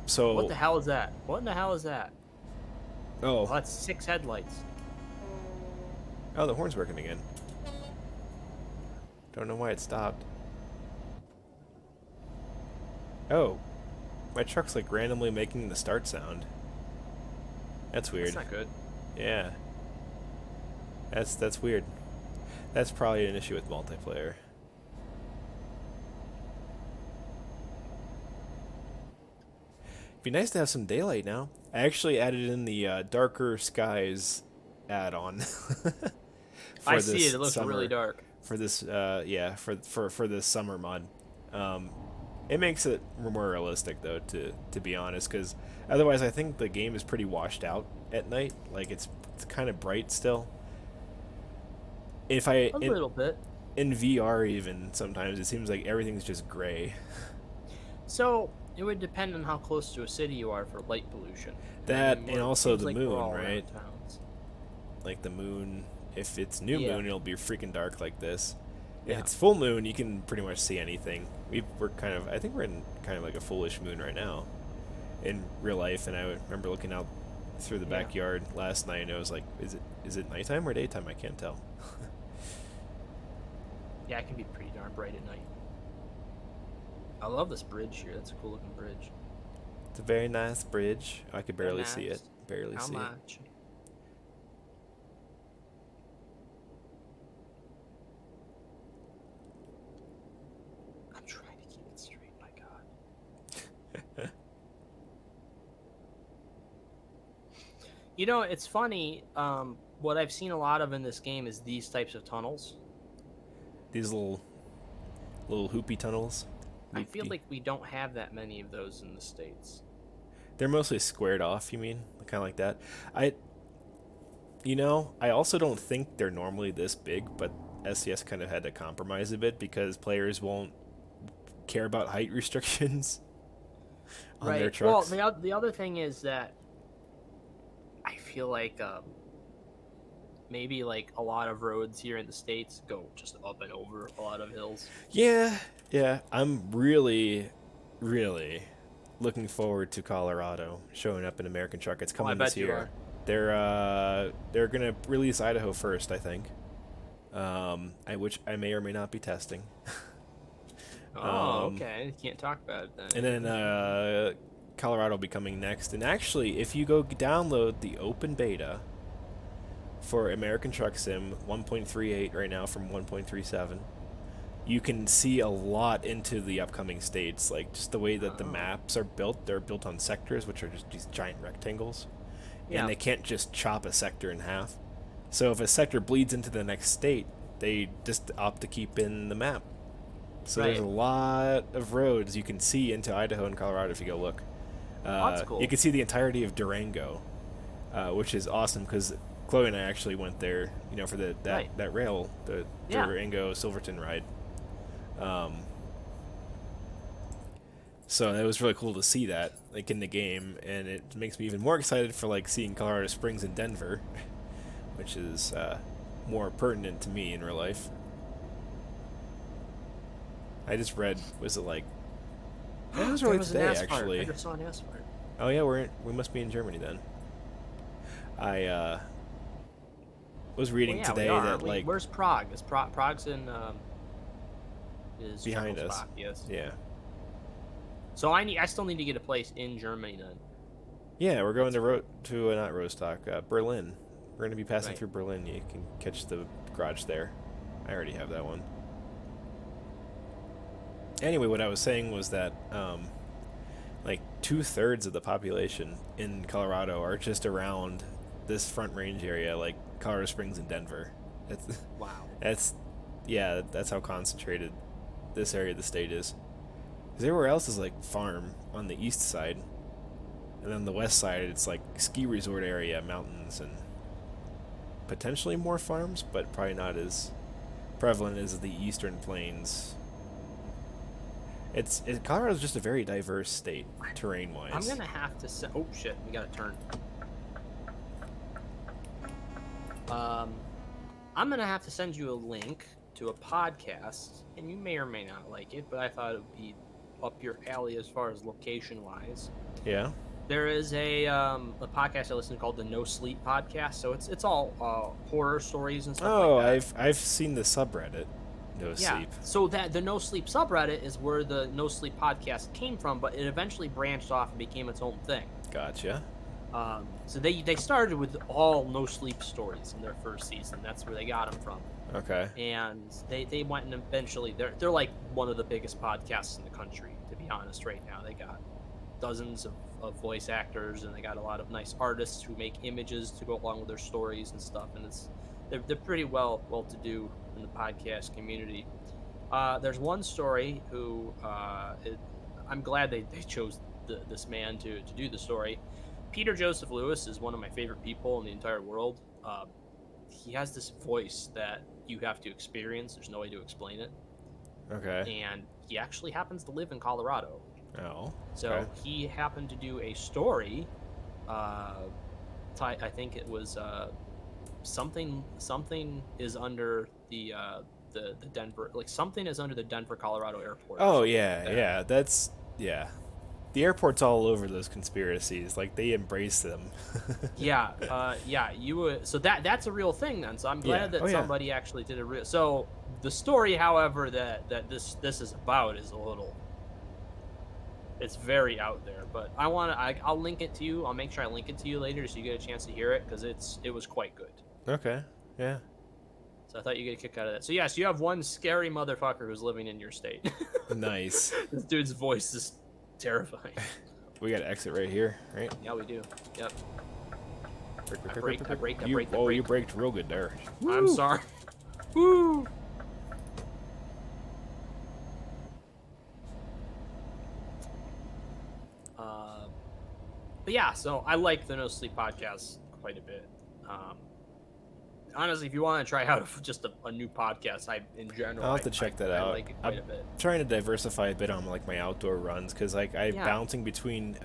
So What the hell is that? What in the hell is that? Oh, Oh, that's 6 headlights. oh, the horn's working again. Don't know why it stopped. Oh, my truck's like randomly making the start sound. That's weird. That's not good. Yeah. That's weird. That's probably an issue with multiplayer. It'd be nice to have some daylight now. I actually added in the darker skies add-on. I see it. It looks really dark. For this, yeah, for this summer mod. It makes it more realistic though, to be honest, because otherwise I think the game is pretty washed out at night. Like it's kind of bright still. If I A little bit. in VR even sometimes it seems like everything's just gray. So it would depend on how close to a city you are for light pollution. That I mean, and it also seems the like we're moon, all around right? towns. Like the moon, if it's new Yeah. moon, it'll be freaking dark like this. If Yeah. it's full moon, you can pretty much see anything. We're kind of, I think we're in kind of like a foolish moon right now, in real life. And I remember looking out through the Yeah. backyard last night, and I was like, is it nighttime or daytime? I can't tell. Yeah, it can be pretty darn bright at night. I love this bridge here. That's a cool looking bridge. It's a very nice bridge. I could barely see it. nice. Barely How see it. much? I'm trying to keep it straight, my God. You know, it's funny. What I've seen a lot of in this game is these types of tunnels. These little hoopy tunnels. I feel Loopy. like we don't have that many of those in the States. They're mostly squared off, you mean? Kind of like that. I also don't think they're normally this big, but SCS kind of had to compromise a bit because players won't care about height restrictions on their trucks. Well, the other thing is that I feel like maybe like a lot of roads here in the States go just up and over a lot of hills. Yeah. I'm really, really looking forward to Colorado showing up in American truck. It's coming this bet you year. are. They're gonna release Idaho first, I think. which I may or may not be testing. Oh, okay. You can't talk about it then. And then Colorado will be coming next. And actually, if you go download the open beta for American Truck Sim 1.38 right now from 1.37, you can see a lot into the upcoming states, like just the way that the maps are built. They're built on sectors, which are just these giant rectangles. Yeah. And they can't just chop a sector in half. So if a sector bleeds into the next state, they just opt to keep in the map. So there's a lot of roads you can see into Idaho and Colorado if you go look. That's cool. You can see the entirety of Durango, which is awesome because Chloe and I actually went there, for that rail, the Durango Silverton ride. So it was really cool to see that, like, in the game, and it makes me even more excited for, like, seeing Colorado Springs and Denver, which is more pertinent to me in real life. I just read, was it like... It was really today, actually. I just saw an asphalt. Oh yeah, we must be in Germany then. I was reading today that like... Where's Prague? Prague's in... is behind us. Yes. Yeah. So I still need to get a place in Germany then. Yeah, we're going to not Rostock, Berlin. We're going to be passing through Berlin. You can catch the garage there. I already have that one. Anyway, what I was saying was that like 2/3 of the population in Colorado are just around this Front Range area, like Colorado Springs and Denver. Wow. That's how concentrated this area of the state is. Because everywhere else is like farm on the east side, and then the west side it's like ski resort area, mountains, and potentially more farms, but probably not as prevalent as the eastern plains. Colorado's just a very diverse state, terrain-wise. I'm gonna have to say, oh shit, we gotta turn. I'm gonna have to send you a link to a podcast, and you may or may not like it, but I thought it would be up your alley as far as location-wise. Yeah. There is a podcast I listen to called the No Sleep Podcast, so it's all horror stories and stuff like that. I've seen the subreddit. No Sleep. So the No Sleep subreddit is where the No Sleep podcast came from, but it eventually branched off and became its own thing. Gotcha. So they started with all No Sleep stories in their first season. That's where they got them from. Okay. And they went and eventually they're like one of the biggest podcasts in the country, to be honest. Right now they got dozens of voice actors, and they got a lot of nice artists who make images to go along with their stories and stuff. And they're pretty well to do in the podcast community. There's one story who I'm glad they chose this man to do the story. Peter Joseph Lewis is one of my favorite people in the entire world. He has this voice that you have to experience. There's no way to explain it. Okay. And he actually happens to live in Colorado. Oh. So he happened to do a story. I think it was something is under the Denver, like something is under the Denver, Colorado airport. Oh yeah. That's The airport's all over those conspiracies. Like, they embrace them. So that's a real thing then. So I'm glad that somebody actually did a real. So the story, however, that this is about is a little. It's very out there, but I'll link it to you. I'll make sure I link it to you later so you get a chance to hear it, because it was quite good. Okay. Yeah. So I thought you get a kick out of that. So yes, you have one scary motherfucker who's living in your state. Nice. This dude's voice is terrifying. We got to exit right here, right? Yeah, we do. Yep. I break. You braked real good there. Woo! I'm sorry. Woo! But yeah, so I like the No Sleep podcast quite a bit. Honestly, if you want to try out just a new podcast, in general, I'll have to check that out. I like it quite a bit. Trying to diversify a bit on like my outdoor runs, because like I'm bouncing between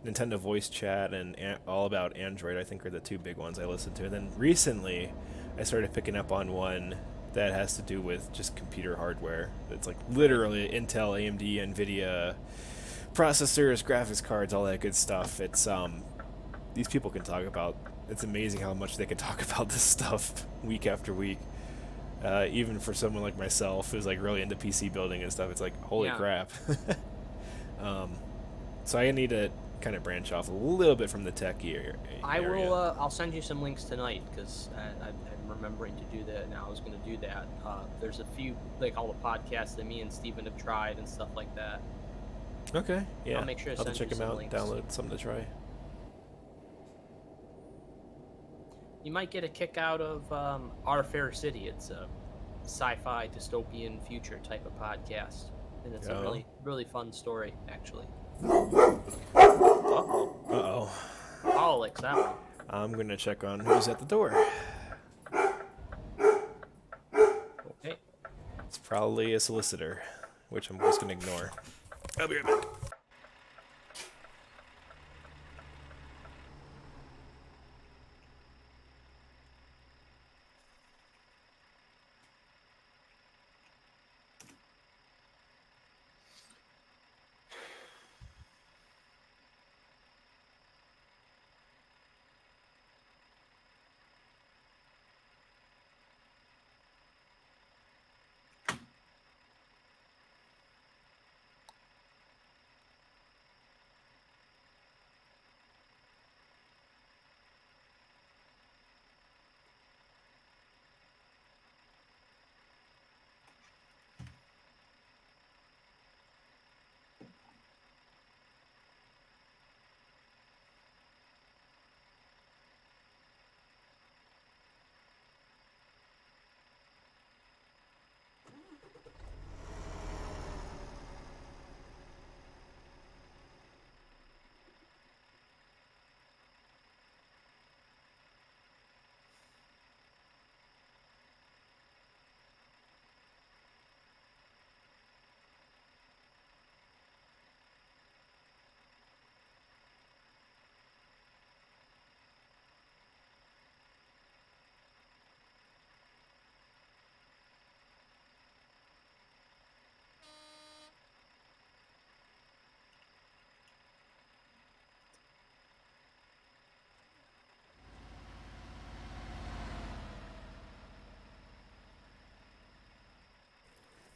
Nintendo Voice Chat and All About Android. I think are the two big ones I listen to. And then recently, I started picking up on one that has to do with just computer hardware. It's like literally Intel, AMD, NVIDIA processors, graphics cards, all that good stuff. It's these people can talk about. It's amazing how much they can talk about this stuff week after week. Even for someone like myself who's like really into PC building and stuff, it's like holy Yeah. crap. So I need to kind of branch off a little bit from the tech area. I will. I'll send you some links tonight because I'm remembering to do that now. I was going to do that. There's a few, like all the podcasts that me and Steven have tried and stuff like that. Okay, yeah. I'll make sure to I'll have send to check you them some out. links. Download something to try. You might get a kick out of Our Fair City. It's a sci-fi dystopian future type of podcast, and it's a really, really fun story, actually. Uh-oh. Uh-oh. Alex, that one. I'm gonna check on who's at the door. Okay. It's probably a solicitor, which I'm just gonna ignore. I'll be right back.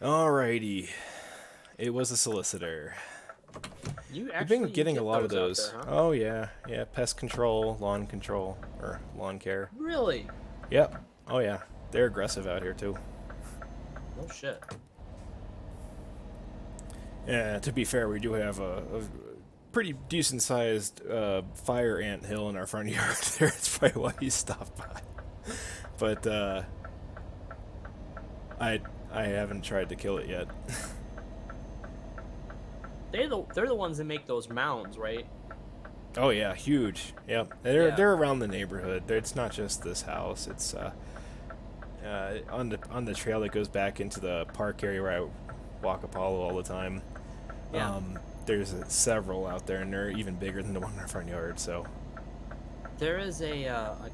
Alrighty. It was a solicitor. You've been getting a lot of those those. out there, huh? Oh yeah, yeah. Pest control, or lawn care. Really? Yep. Oh yeah. They're aggressive out here too. No shit. Yeah. To be fair, we do have a pretty decent sized fire ant hill in our front yard. There, it's probably why he stopped by. But I haven't tried to kill it yet. They're the ones that make those mounds, right? Oh yeah, huge. Yep, they're around the neighborhood. It's not just this house. It's on the trail that goes back into the park area where I walk Apollo all the time. Yeah. There's several out there, and they're even bigger than the one in our front yard. So There is a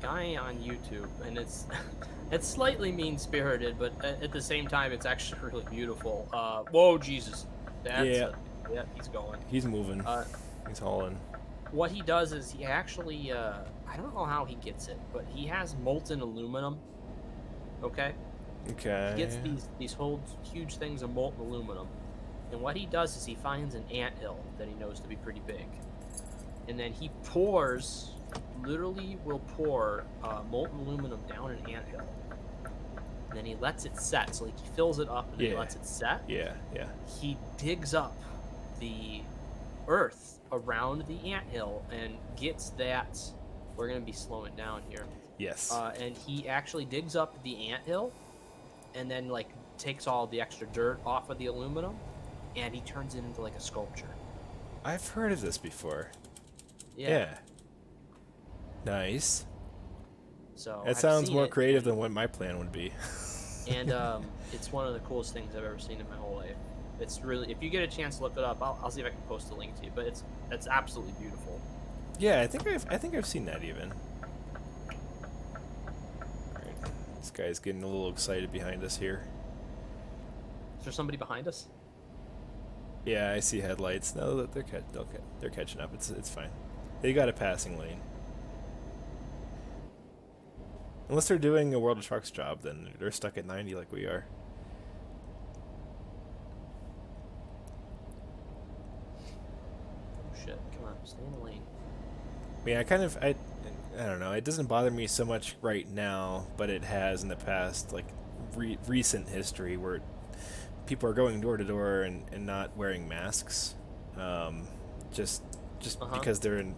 guy on YouTube, and it's it's slightly mean-spirited, but at the same time, it's actually really beautiful. Whoa, Jesus! Yeah, he's going. He's moving. He's hauling. What he does is he actually, I don't know how he gets it, but he has molten aluminum. Okay. Okay. He gets these whole huge things of molten aluminum, and what he does is he finds an anthill that he knows to be pretty big, and then he literally will pour molten aluminum down an anthill, and then he lets it set. So like he fills it up and then he lets it set. Yeah, yeah. He digs up the earth around the anthill and gets that. We're gonna be slowing down here. Yes. And he actually digs up the anthill, and then like takes all the extra dirt off of the aluminum, and he turns it into like a sculpture. I've heard of this before. Yeah. Nice. So That sounds more creative than what my plan would be. And it's one of the coolest things I've ever seen in my whole life. It's really, if you get a chance to look it up, I'll see if I can post a link to you. But it's absolutely beautiful. Yeah, I think I've seen that even. Alright, this guy's getting a little excited behind us here. Is there somebody behind us? Yeah, I see headlights. No, they're catching up. It's fine. They got a passing lane. Unless they're doing a World of Trucks job, then they're stuck at 90 like we are. Oh shit! Come on, stay in the lane. Yeah, I don't know. It doesn't bother me so much right now, but it has in the past, like recent history, where people are going door to door and not wearing masks, just because they're in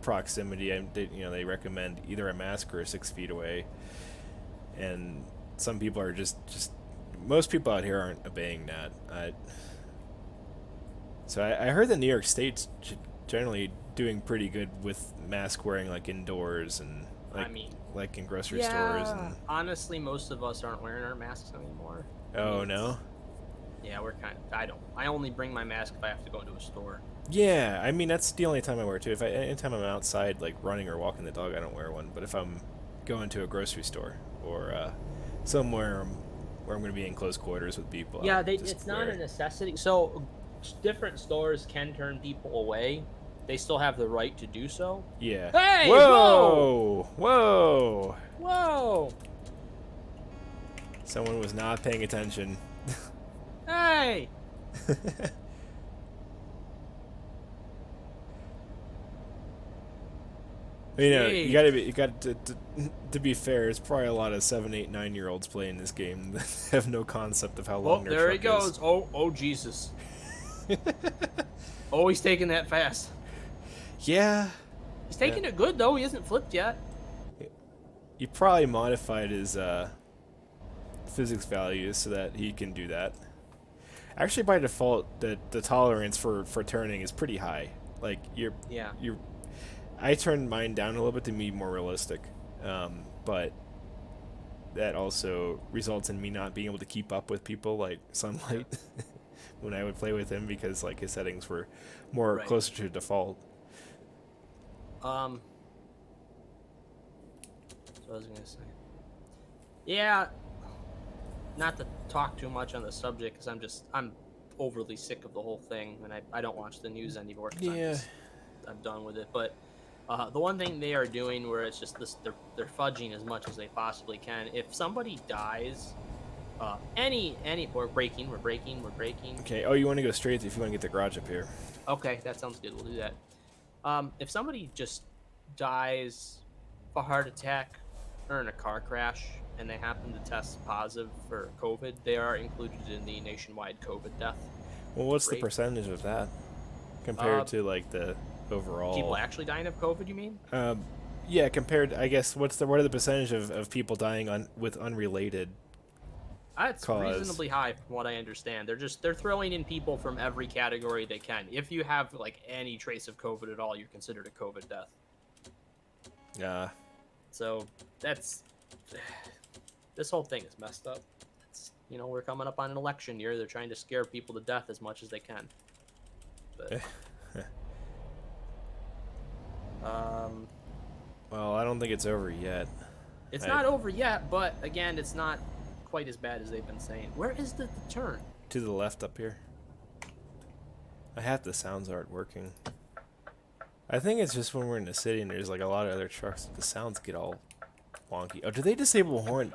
proximity. They recommend either a mask or 6 feet away, and some people are just most people out here aren't obeying that. So I heard that New York State's generally doing pretty good with mask wearing, like indoors and like in grocery stores. And honestly, most of us aren't wearing our masks anymore. Oh no. Yeah, we're kind of. I only bring my mask if I have to go into a store. Yeah, I mean that's the only time I wear it too. Anytime I'm outside, like running or walking the dog, I don't wear one. But if I'm going to a grocery store or somewhere where I'm going to be in close quarters with people, yeah, it's not a necessity. So different stores can turn people away. They still have the right to do so. Yeah. Hey! Whoa! Whoa! Whoa! Someone was not paying attention. Hey! You got to be fair. It's probably a lot of 7, 8, 9-year-olds playing this game that have no concept of how long their there he truck goes. is. Oh Jesus! Oh, he's taking that fast. Yeah. He's taking it good though. He hasn't flipped yet. You probably modified his physics values so that he can do that. Actually, by default, the tolerance for turning is pretty high. Like I turned mine down a little bit to be more realistic, but that also results in me not being able to keep up with people like Sunlight when I would play with him because like his settings were more closer to default. So I was gonna say, yeah, not to talk too much on the subject because I'm overly sick of the whole thing, and I don't watch the news anymore. I'm done with it. But the one thing they are doing where it's just they're fudging as much as they possibly can. If somebody dies, we're braking. Okay. Oh, you want to go straight if you want to get the garage up here? Okay, that sounds good. We'll do that. If somebody just dies of a heart attack or in a car crash and they happen to test positive for COVID, they are included in the nationwide COVID death. Well, what's the percentage of that compared to like the overall people actually dying of COVID? You mean? Yeah, compared. I guess what are the percentage of people dying with unrelated? It's reasonably high from what I understand. They're throwing in people from every category they can. If you have like any trace of COVID at all, you're considered a COVID death. Yeah. So this whole thing is messed up. We're coming up on an election year. They're trying to scare people to death as much as they can. But, well, I don't think it's over yet. It's not over yet, but again, it's not quite as bad as they've been saying. Where is the turn? To the left up here. I have the sounds aren't working. I think it's just when we're in the city and there's like a lot of other trucks, the sounds get all wonky. Oh, did they disable horn?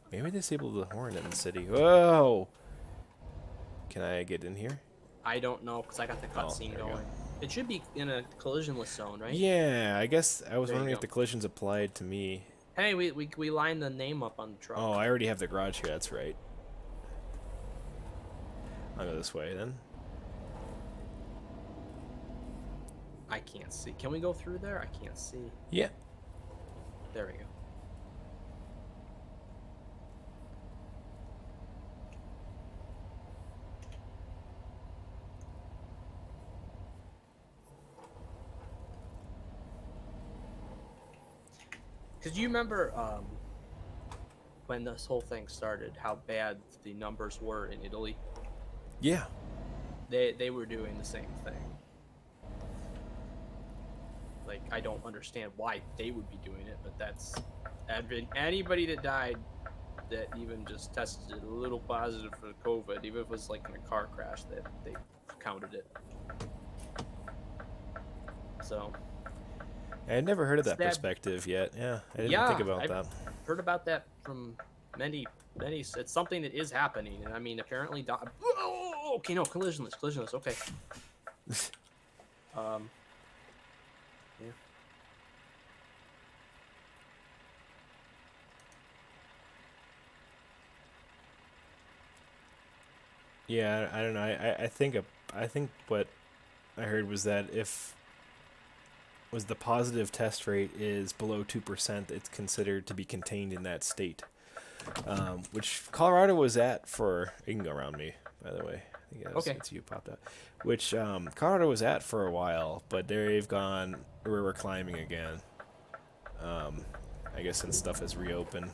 Maybe they disabled the horn in the city. Whoa! Can I get in here? I don't know because I got the cutscene going. It should be in a collisionless zone, right? Yeah, I guess I was wondering if the collisions applied to me. Hey, we lined the name up on the truck. Oh, I already have the garage here. That's right. I'll go this way then. I can't see. Can we go through there? I can't see. Yeah. There we go. Because you remember when this whole thing started, how bad the numbers were in Italy? Yeah. They were doing the same thing. Like, I don't understand why they would be doing it, but that's anybody that died that even just tested a little positive for COVID, even if it was like in a car crash, that they counted it. So I had never heard of that perspective yet. Yeah, I didn't think about that. heard about that from many, many. It's something that is happening, and I mean, apparently, oh, okay, no, collisionless, collisionless. Okay. Um. Yeah. Yeah, I don't know. I think what I heard was that if was the positive test rate is below 2%, it's considered to be contained in that state. Which Colorado was at for. You can go around me, by the way. I think Okay. it's you popped up. Which Colorado was at for a while, but they've gone. We're climbing again. I guess since stuff has reopened.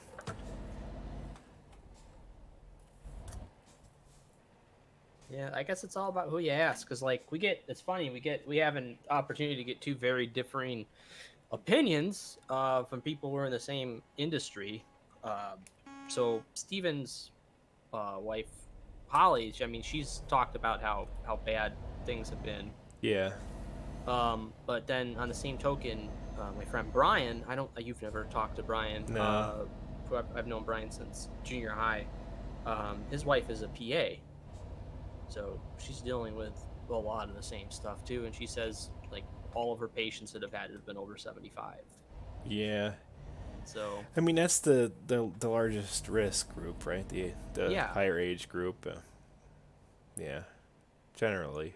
Yeah, I guess it's all about who you ask, because like it's funny, we have an opportunity to get two very differing opinions from people who are in the same industry. Uh, so Steven's wife, Holly, I mean, she's talked about how bad things have been. Yeah. But then on the same token, my friend Brian, you've never talked to Brian. No. I've known Brian since junior high. His wife is a PA. So she's dealing with a lot of the same stuff too, and she says like all of her patients that have had it have been over 75. Yeah. So I mean that's the largest risk group, right? The yeah, higher age group. Yeah. Generally.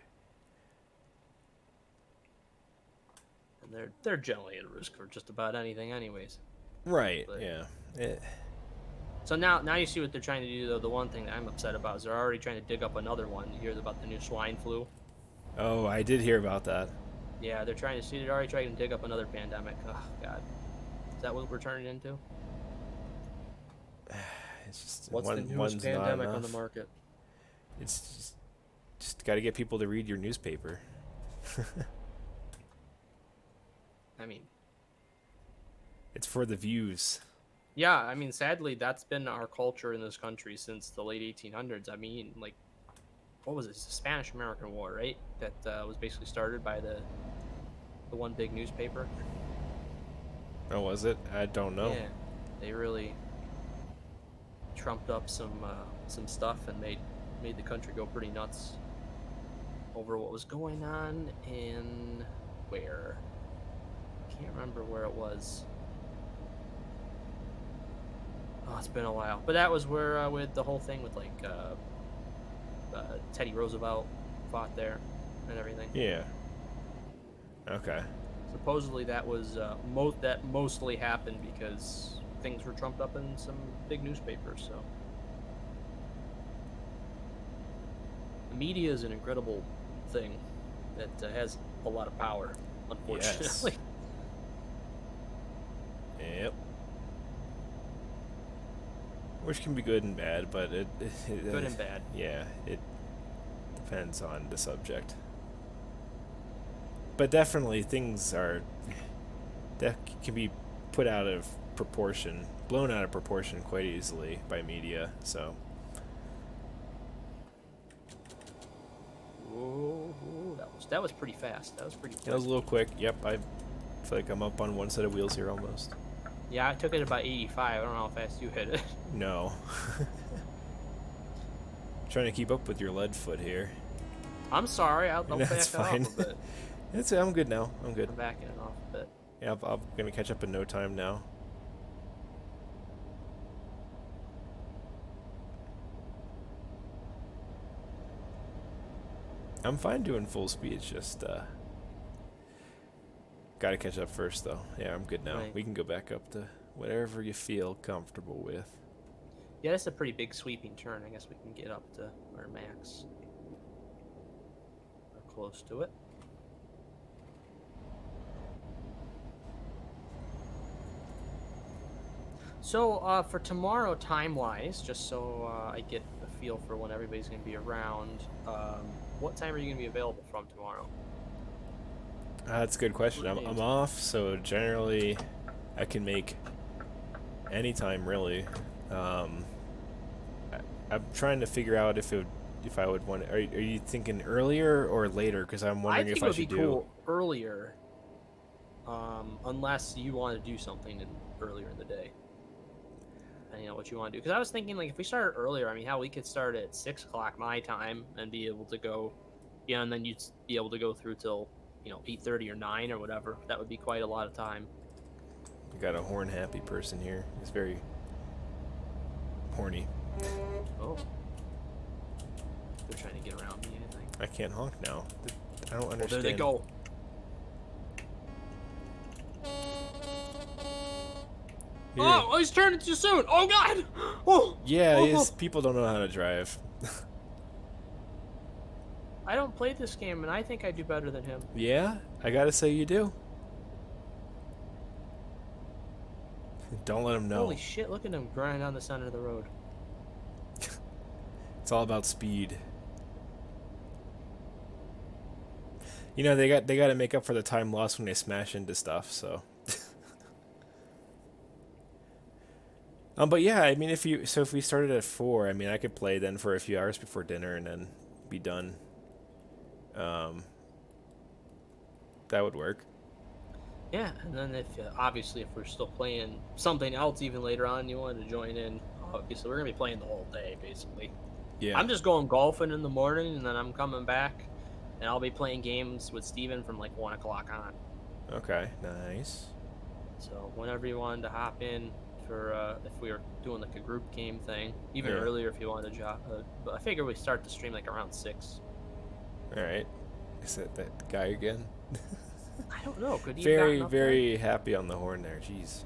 and they're generally at risk for just about anything, anyways. Right. But, Yeah. So now you see what they're trying to do. Though the one thing that I'm upset about is they're already trying to dig up another one. You hear about the new swine flu? Oh, I did hear about that. Yeah, they're already trying to dig up another pandemic. Oh God, is that what we're turning into? It's just What's the newest pandemic on the market? It's just got to get people to read your newspaper. I mean, it's for the views. yeah, I mean, sadly, that's been our culture in this country since the late 1800s. I mean, like, what was it? The Spanish-American War, right? That was basically started by the one big newspaper. Oh, was it? I don't know. Yeah, they really trumped up some stuff and made the country go pretty nuts over what was going on in where? I can't remember where it was. Oh, it's been a while. But that was where with the whole thing with like Teddy Roosevelt fought there and everything. Yeah. Okay. Supposedly that was mostly happened because things were trumped up in some big newspapers. So the media is an incredible thing that has a lot of power, unfortunately. Yes. Yep. Which can be good and bad, but it Good and bad. Yeah, it depends on the subject. But definitely things are that can be put out of proportion, blown out of proportion quite easily by media. So. Whoa, that was pretty fast. That was pretty quick. That was a little quick. Yep, I feel like I'm up on one set of wheels here almost. Yeah, I took it about 85. I don't know how fast you hit it. No. Trying to keep up with your lead foot here. I'm sorry. I'll back That's it off fine. a bit. I'm good now. I'm good. I'm backing it off a bit. Yeah, I'm gonna catch up in no time now. I'm fine doing full speed. It's just gotta catch up first, though. Yeah, I'm good now. Right. We can go back up to whatever you feel comfortable with. Yeah, that's a pretty big sweeping turn. I guess we can get up to our max. Or close to it. So, for tomorrow, time-wise, just so I get a feel for when everybody's going to be around, what time are you going to be available from tomorrow? That's a good question. I'm off, so generally I can make any time, really. I'm trying to figure out if I would want. Are you thinking earlier or later? Because I'm wondering if I should do. I think it would be cool earlier, unless you want to do something earlier in the day. depending on what you want to do. Because I was thinking, like, if we started earlier, I mean, how we could start at 6 o'clock my time and be able to go, and then you'd be able to go through till, 8:30 or 9 or whatever. That would be quite a lot of time. We got a horn-happy person here. He's very horny. Oh. They're trying to get around me, I think. I can't honk now. I don't understand. Well, there they go. Here. Oh, he's turning too soon. Oh, God. Oh. Yeah, oh. people don't know how to drive. I don't play this game, and I think I do better than him. Yeah, I gotta say you do. Don't let him know. Holy shit, look at him grind down the center of the road. It's all about speed. You know, they got to make up for the time lost when they smash into stuff, so. But yeah, I mean, if we started at 4, I mean, I could play then for a few hours before dinner and then be done. That would work. Yeah, and then if obviously if we're still playing something else even later on, you wanted to join in. Obviously, we're gonna be playing the whole day basically. Yeah. I'm just going golfing in the morning, and then I'm coming back, and I'll be playing games with Steven from like 1 o'clock on. Okay, nice. So whenever you wanted to hop in for if we were doing like a group game thing, even earlier if you wanted to but I figure we start the stream like around 6. All right. Is that guy again? I don't know. Could he very, have very happy on the horn there. Jeez.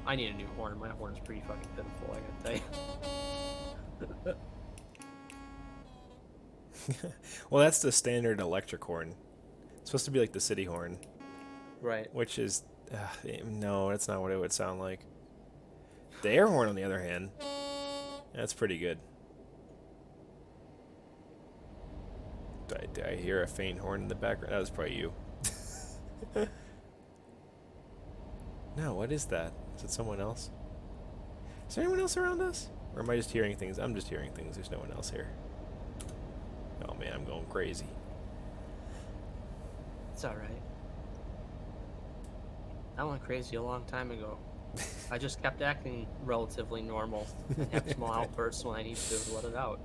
I need a new horn. My horn's pretty fucking pitiful, I gotta tell you. Well, that's the standard electric horn. It's supposed to be like the city horn. Right. Which is... no, that's not what it would sound like. The air horn, on the other hand, that's pretty good. Did I hear a faint horn in the background? That was probably you. No, what is that? Is it someone else? Is there anyone else around us? Or am I just hearing things? I'm just hearing things. There's no one else here. Oh man, I'm going crazy. It's alright. I went crazy a long time ago. I just kept acting relatively normal and have small outbursts when I need to let it out.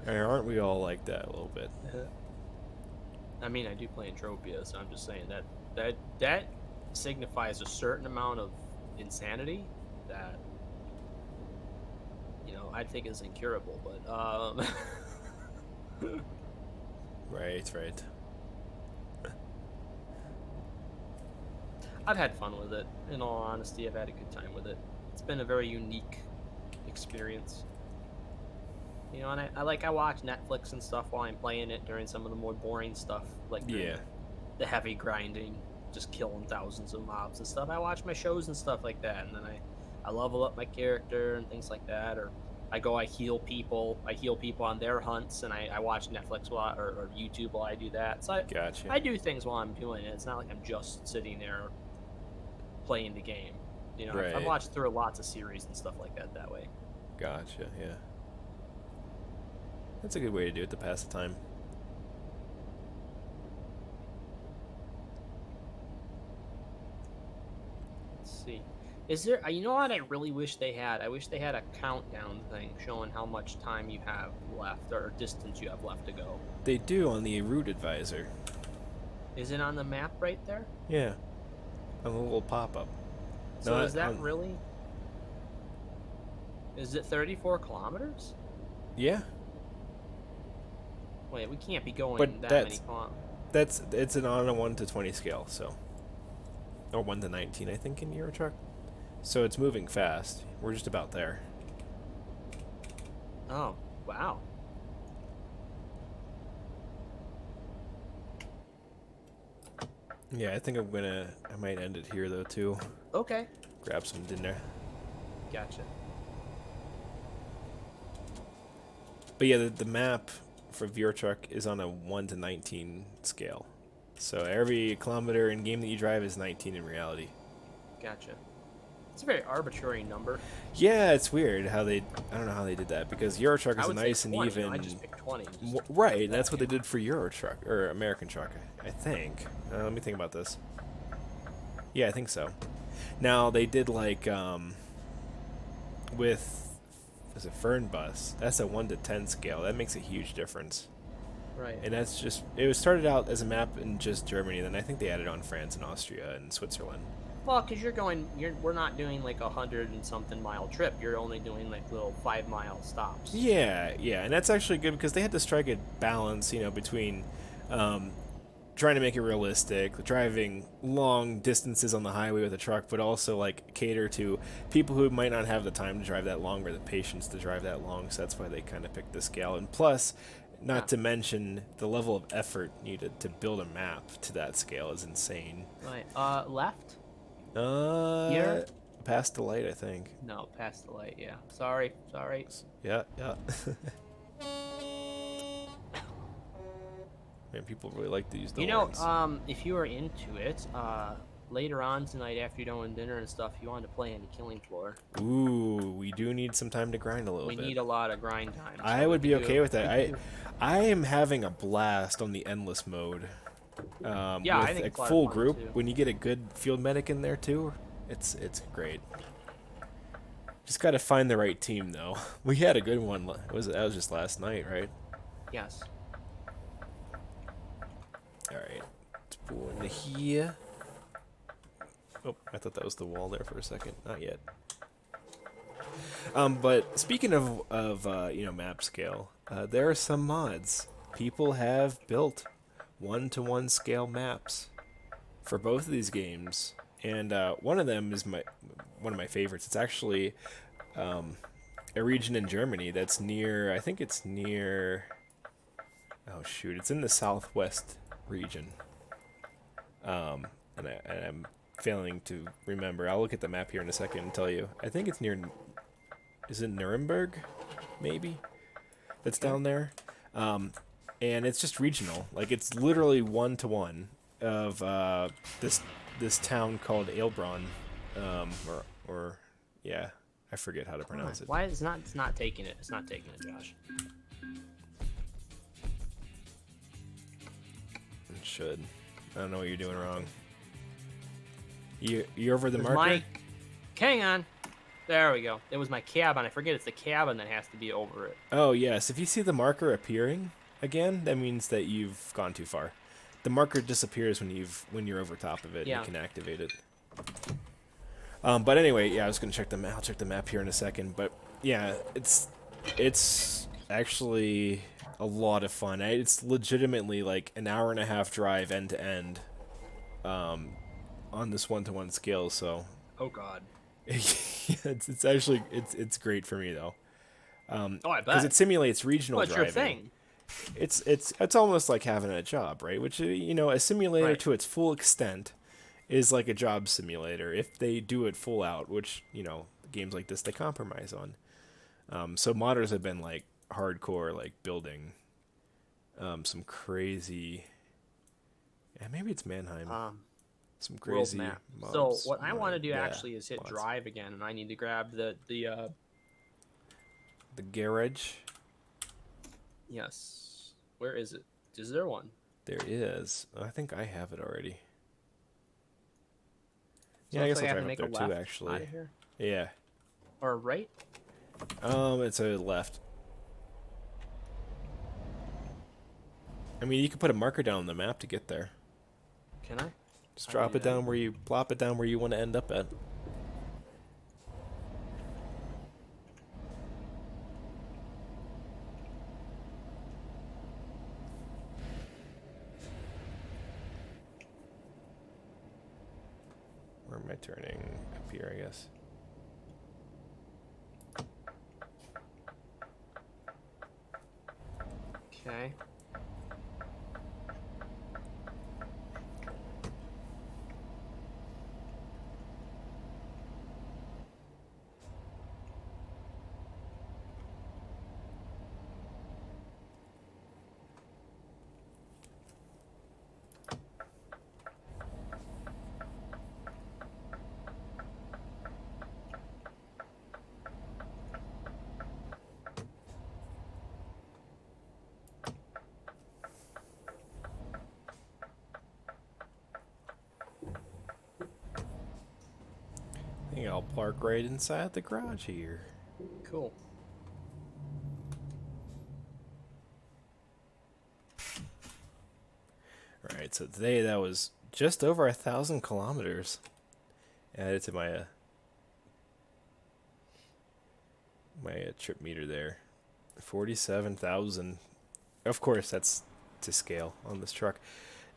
Aren't we all like that a little bit? I mean, I do play Entropia, so I'm just saying that signifies a certain amount of insanity that, I think is incurable, but Right. I've had fun with it. In all honesty, I've had a good time with it. It's been a very unique experience. And I watch Netflix and stuff while I'm playing it during some of the more boring stuff, like the heavy grinding, just killing thousands of mobs and stuff. I watch my shows and stuff like that, and then I level up my character and things like that, or I heal people. I heal people on their hunts, and I watch Netflix or YouTube while I do that. So Gotcha. I do things while I'm doing it. It's not like I'm just sitting there playing the game. Right. I've watched through lots of series and stuff like that way. Gotcha, yeah. That's a good way to do it, to pass the time. Let's see. Is there... You know what I really wish they had? I wish they had a countdown thing showing how much time you have left, or distance you have left to go. They do on the route advisor. Is it on the map right there? Yeah. On the little pop-up. So is that really... Is it 34 kilometers? Yeah. Wait, we can't be going But that many kilometers. It's on a 1 to 20 scale, so... Or 1 to 19, I think, in Euro Truck. So it's moving fast. We're just about there. Oh, wow. Yeah, I think I might end it here, though, too. Okay. Grab some dinner. Gotcha. But yeah, the map for Euro Truck is on a 1 to 19 scale. So every kilometer in game that you drive is 19 in reality. Gotcha. It's a very arbitrary number. Yeah, it's weird how I don't know how they did that, because Euro Truck is nice and even. I just picked 20. Right, that's what they did for Euro Truck, or American Truck, I think. Let me think about this. Yeah, I think so. Now they did like with was it Fern Bus? That's a 1 to 10 scale. That makes a huge difference. Right. And that's just it was started out as a map in just Germany, then I think they added on France and Austria and Switzerland. Well, because we're not doing like 100 and something mile trip. You're only doing like little 5 mile stops. Yeah, yeah, and that's actually good because they had to strike a balance, between trying to make it realistic, driving long distances on the highway with a truck, but also like cater to people who might not have the time to drive that long or the patience to drive that long. So that's why they kind of picked this scale. And plus, not to mention the level of effort needed to build a map to that scale is insane. Right. Left? Here? Past the light, I think. No, past the light. Yeah. Sorry. Yeah, yeah. Man, people really like to use the horns. If you are into it, later on tonight after you're done with dinner and stuff, you want to play in the killing floor. Ooh, we do need some time to grind a little bit. We need a lot of grind time. So I would be okay with that. I am having a blast on the endless mode. Yeah, with I think it's a lot of full fun, group. too. When you get a good field medic in there too, it's great. Just got to find the right team though. We had a good one. That was just last night, right? Yes. All right, let's pull into here. Oh, I thought that was the wall there for a second. Not yet. But speaking of map scale, there are some mods. People have built 1-to-1 scale maps for both of these games, and one of them is one of my favorites. It's actually a region in Germany that's near. I think it's near. Oh shoot! It's in the southwest region. And I'm failing to remember. I'll look at the map here in a second and tell you. I think it's near. Is it Nuremberg? Maybe. That's down there. And it's just regional. Like it's literally 1-to-1 of this town called Eilbronn, or yeah, I forget how to pronounce it. Why it's not taking it? It's not taking it, Josh. It should. I don't know what you're doing wrong. You over the marker? Hang on. There we go. It was my cabin. I forget it's the cabin that has to be over it. Oh yes. If you see the marker appearing again, that means that you've gone too far. The marker disappears when you're over top of it. Yeah. And you can activate it. But anyway, yeah, I was gonna check the map. I'll check the map here in a second. But yeah, it's actually a lot of fun. It's legitimately like an hour-and-a-half drive end to end, on this 1-to-1 scale. So. Oh God. it's actually it's great for me though. I bet. Because it simulates regional What's driving. your thing? It's almost like having a job, right? Which a simulator Right. to its full extent is like a job simulator if they do it full out, which games like this they compromise on. So modders have been like hardcore, like building some crazy. Yeah, maybe it's Mannheim. Some crazy World map. mods. So what I want to do Yeah, actually is hit mods. drive again, and I need to grab the The garage. Yes. Where is it? Is there one? There is. I think I have it already. So Yeah, I it guess looks like I'll have drive to up make there a too, left actually. out of here? Yeah. Or right? It's a left. I mean, you can put a marker down on the map to get there. Can I? Just I drop do it down plop it down where you want to end up at. Where am I turning? Up here, I guess. Okay. think I'll park right inside the garage here. Cool. Alright, so today that was just over 1,000 kilometers added to my trip meter there. 47,000. Of course, that's to scale on this truck.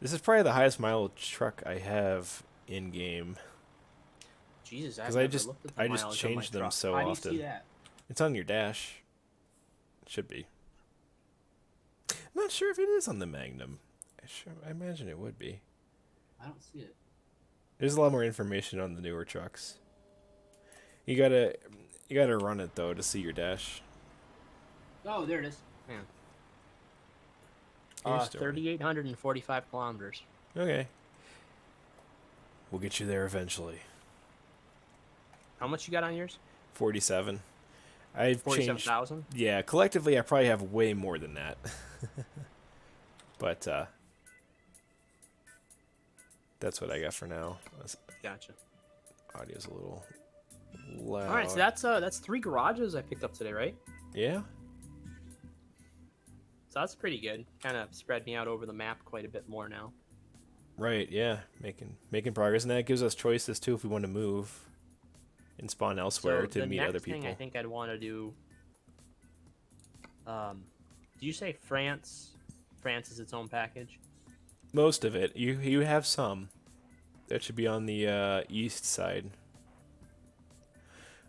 This is probably the highest mileage truck I have in game. Jesus, Because I just changed them so Why often. do you see that? It's on your dash. It should be. I'm not sure if it is on the Magnum. I imagine it would be. I don't see it. There's a lot more information on the newer trucks. You gotta run it though to see your dash. Oh, there it is. Man. Your story. 3,845 kilometers. Okay. We'll get you there eventually. How much you got on yours? 47. I've changed. 47,000? Yeah, collectively I probably have way more than that. But that's what I got for now. Gotcha. Audio's a little loud. All right, so that's 3 garages I picked up today, right? Yeah. So that's pretty good. Kind of spread me out over the map quite a bit more now. Right, yeah. Making progress, and that gives us choices too if we want to move and spawn elsewhere to meet other people. The next thing I think I'd want to do. Do you say France? France is its own package. Most of it. You have some. That should be on the east side.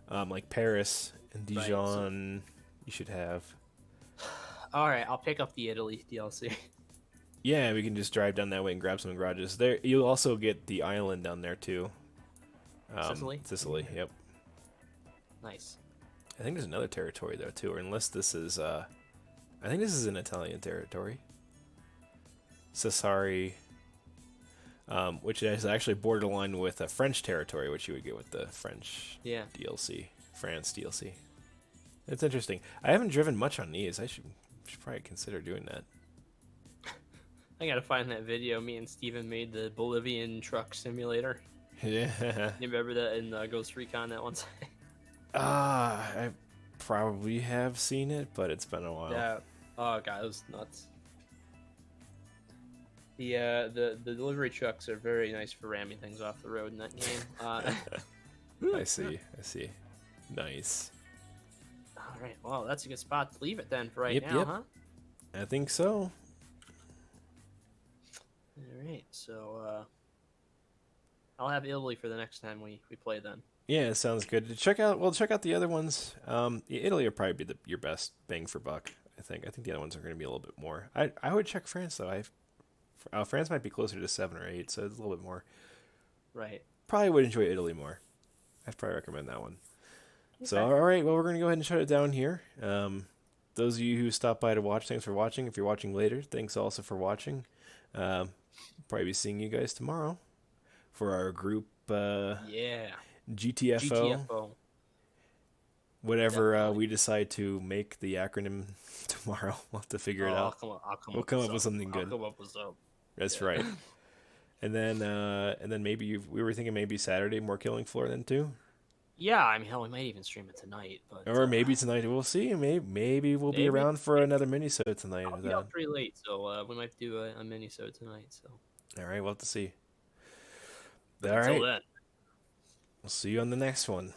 Like Paris and Dijon, right, so you should have. All right, I'll pick up the Italy DLC. Yeah, we can just drive down that way and grab some garages. There, you'll also get the island down there too. Sicily. Sicily. Yep. Nice. I think there's another territory though too, or unless this is. I think this is an Italian territory. Sassari, which is actually borderline with a French territory, which you would get with the French DLC, France DLC. It's interesting. I haven't driven much on these. I should probably consider doing that. I gotta find that video. Me and Steven made the Bolivian truck simulator. Yeah. You remember that in Ghost Recon that one time? I probably have seen it, but it's been a while. Yeah. Oh god, it was nuts. The delivery trucks are very nice for ramming things off the road in that game. I see. Nice. All right. Well, that's a good spot to leave it then for right now, huh? I think so. All right. So I'll have Italy for the next time we play then. Yeah, sounds good. Check out the other ones. Italy will probably be your best bang for buck. I think the other ones are going to be a little bit more. I would check France though. France might be closer to 7 or 8, so it's a little bit more. Right. Probably would enjoy Italy more. I'd probably recommend that one. Okay. So, all right, well, we're going to go ahead and shut it down here. Those of you who stopped by to watch, thanks for watching. If you're watching later, thanks also for watching. Probably be seeing you guys tomorrow for our group GTFO. Whatever we decide to make the acronym tomorrow, we'll have to figure it out. We'll come up with something good. I'll come up with something. That's right. And then maybe we were thinking maybe Saturday more Killing Floor then too. Yeah, I mean, hell, we might even stream it tonight. But or maybe tonight. We'll see. Maybe we'll be around for another mini-sode tonight. I'll be out pretty late, so we might do a mini-sode tonight. So. All right, we'll have to see. All right. Until then. We'll see you on the next one.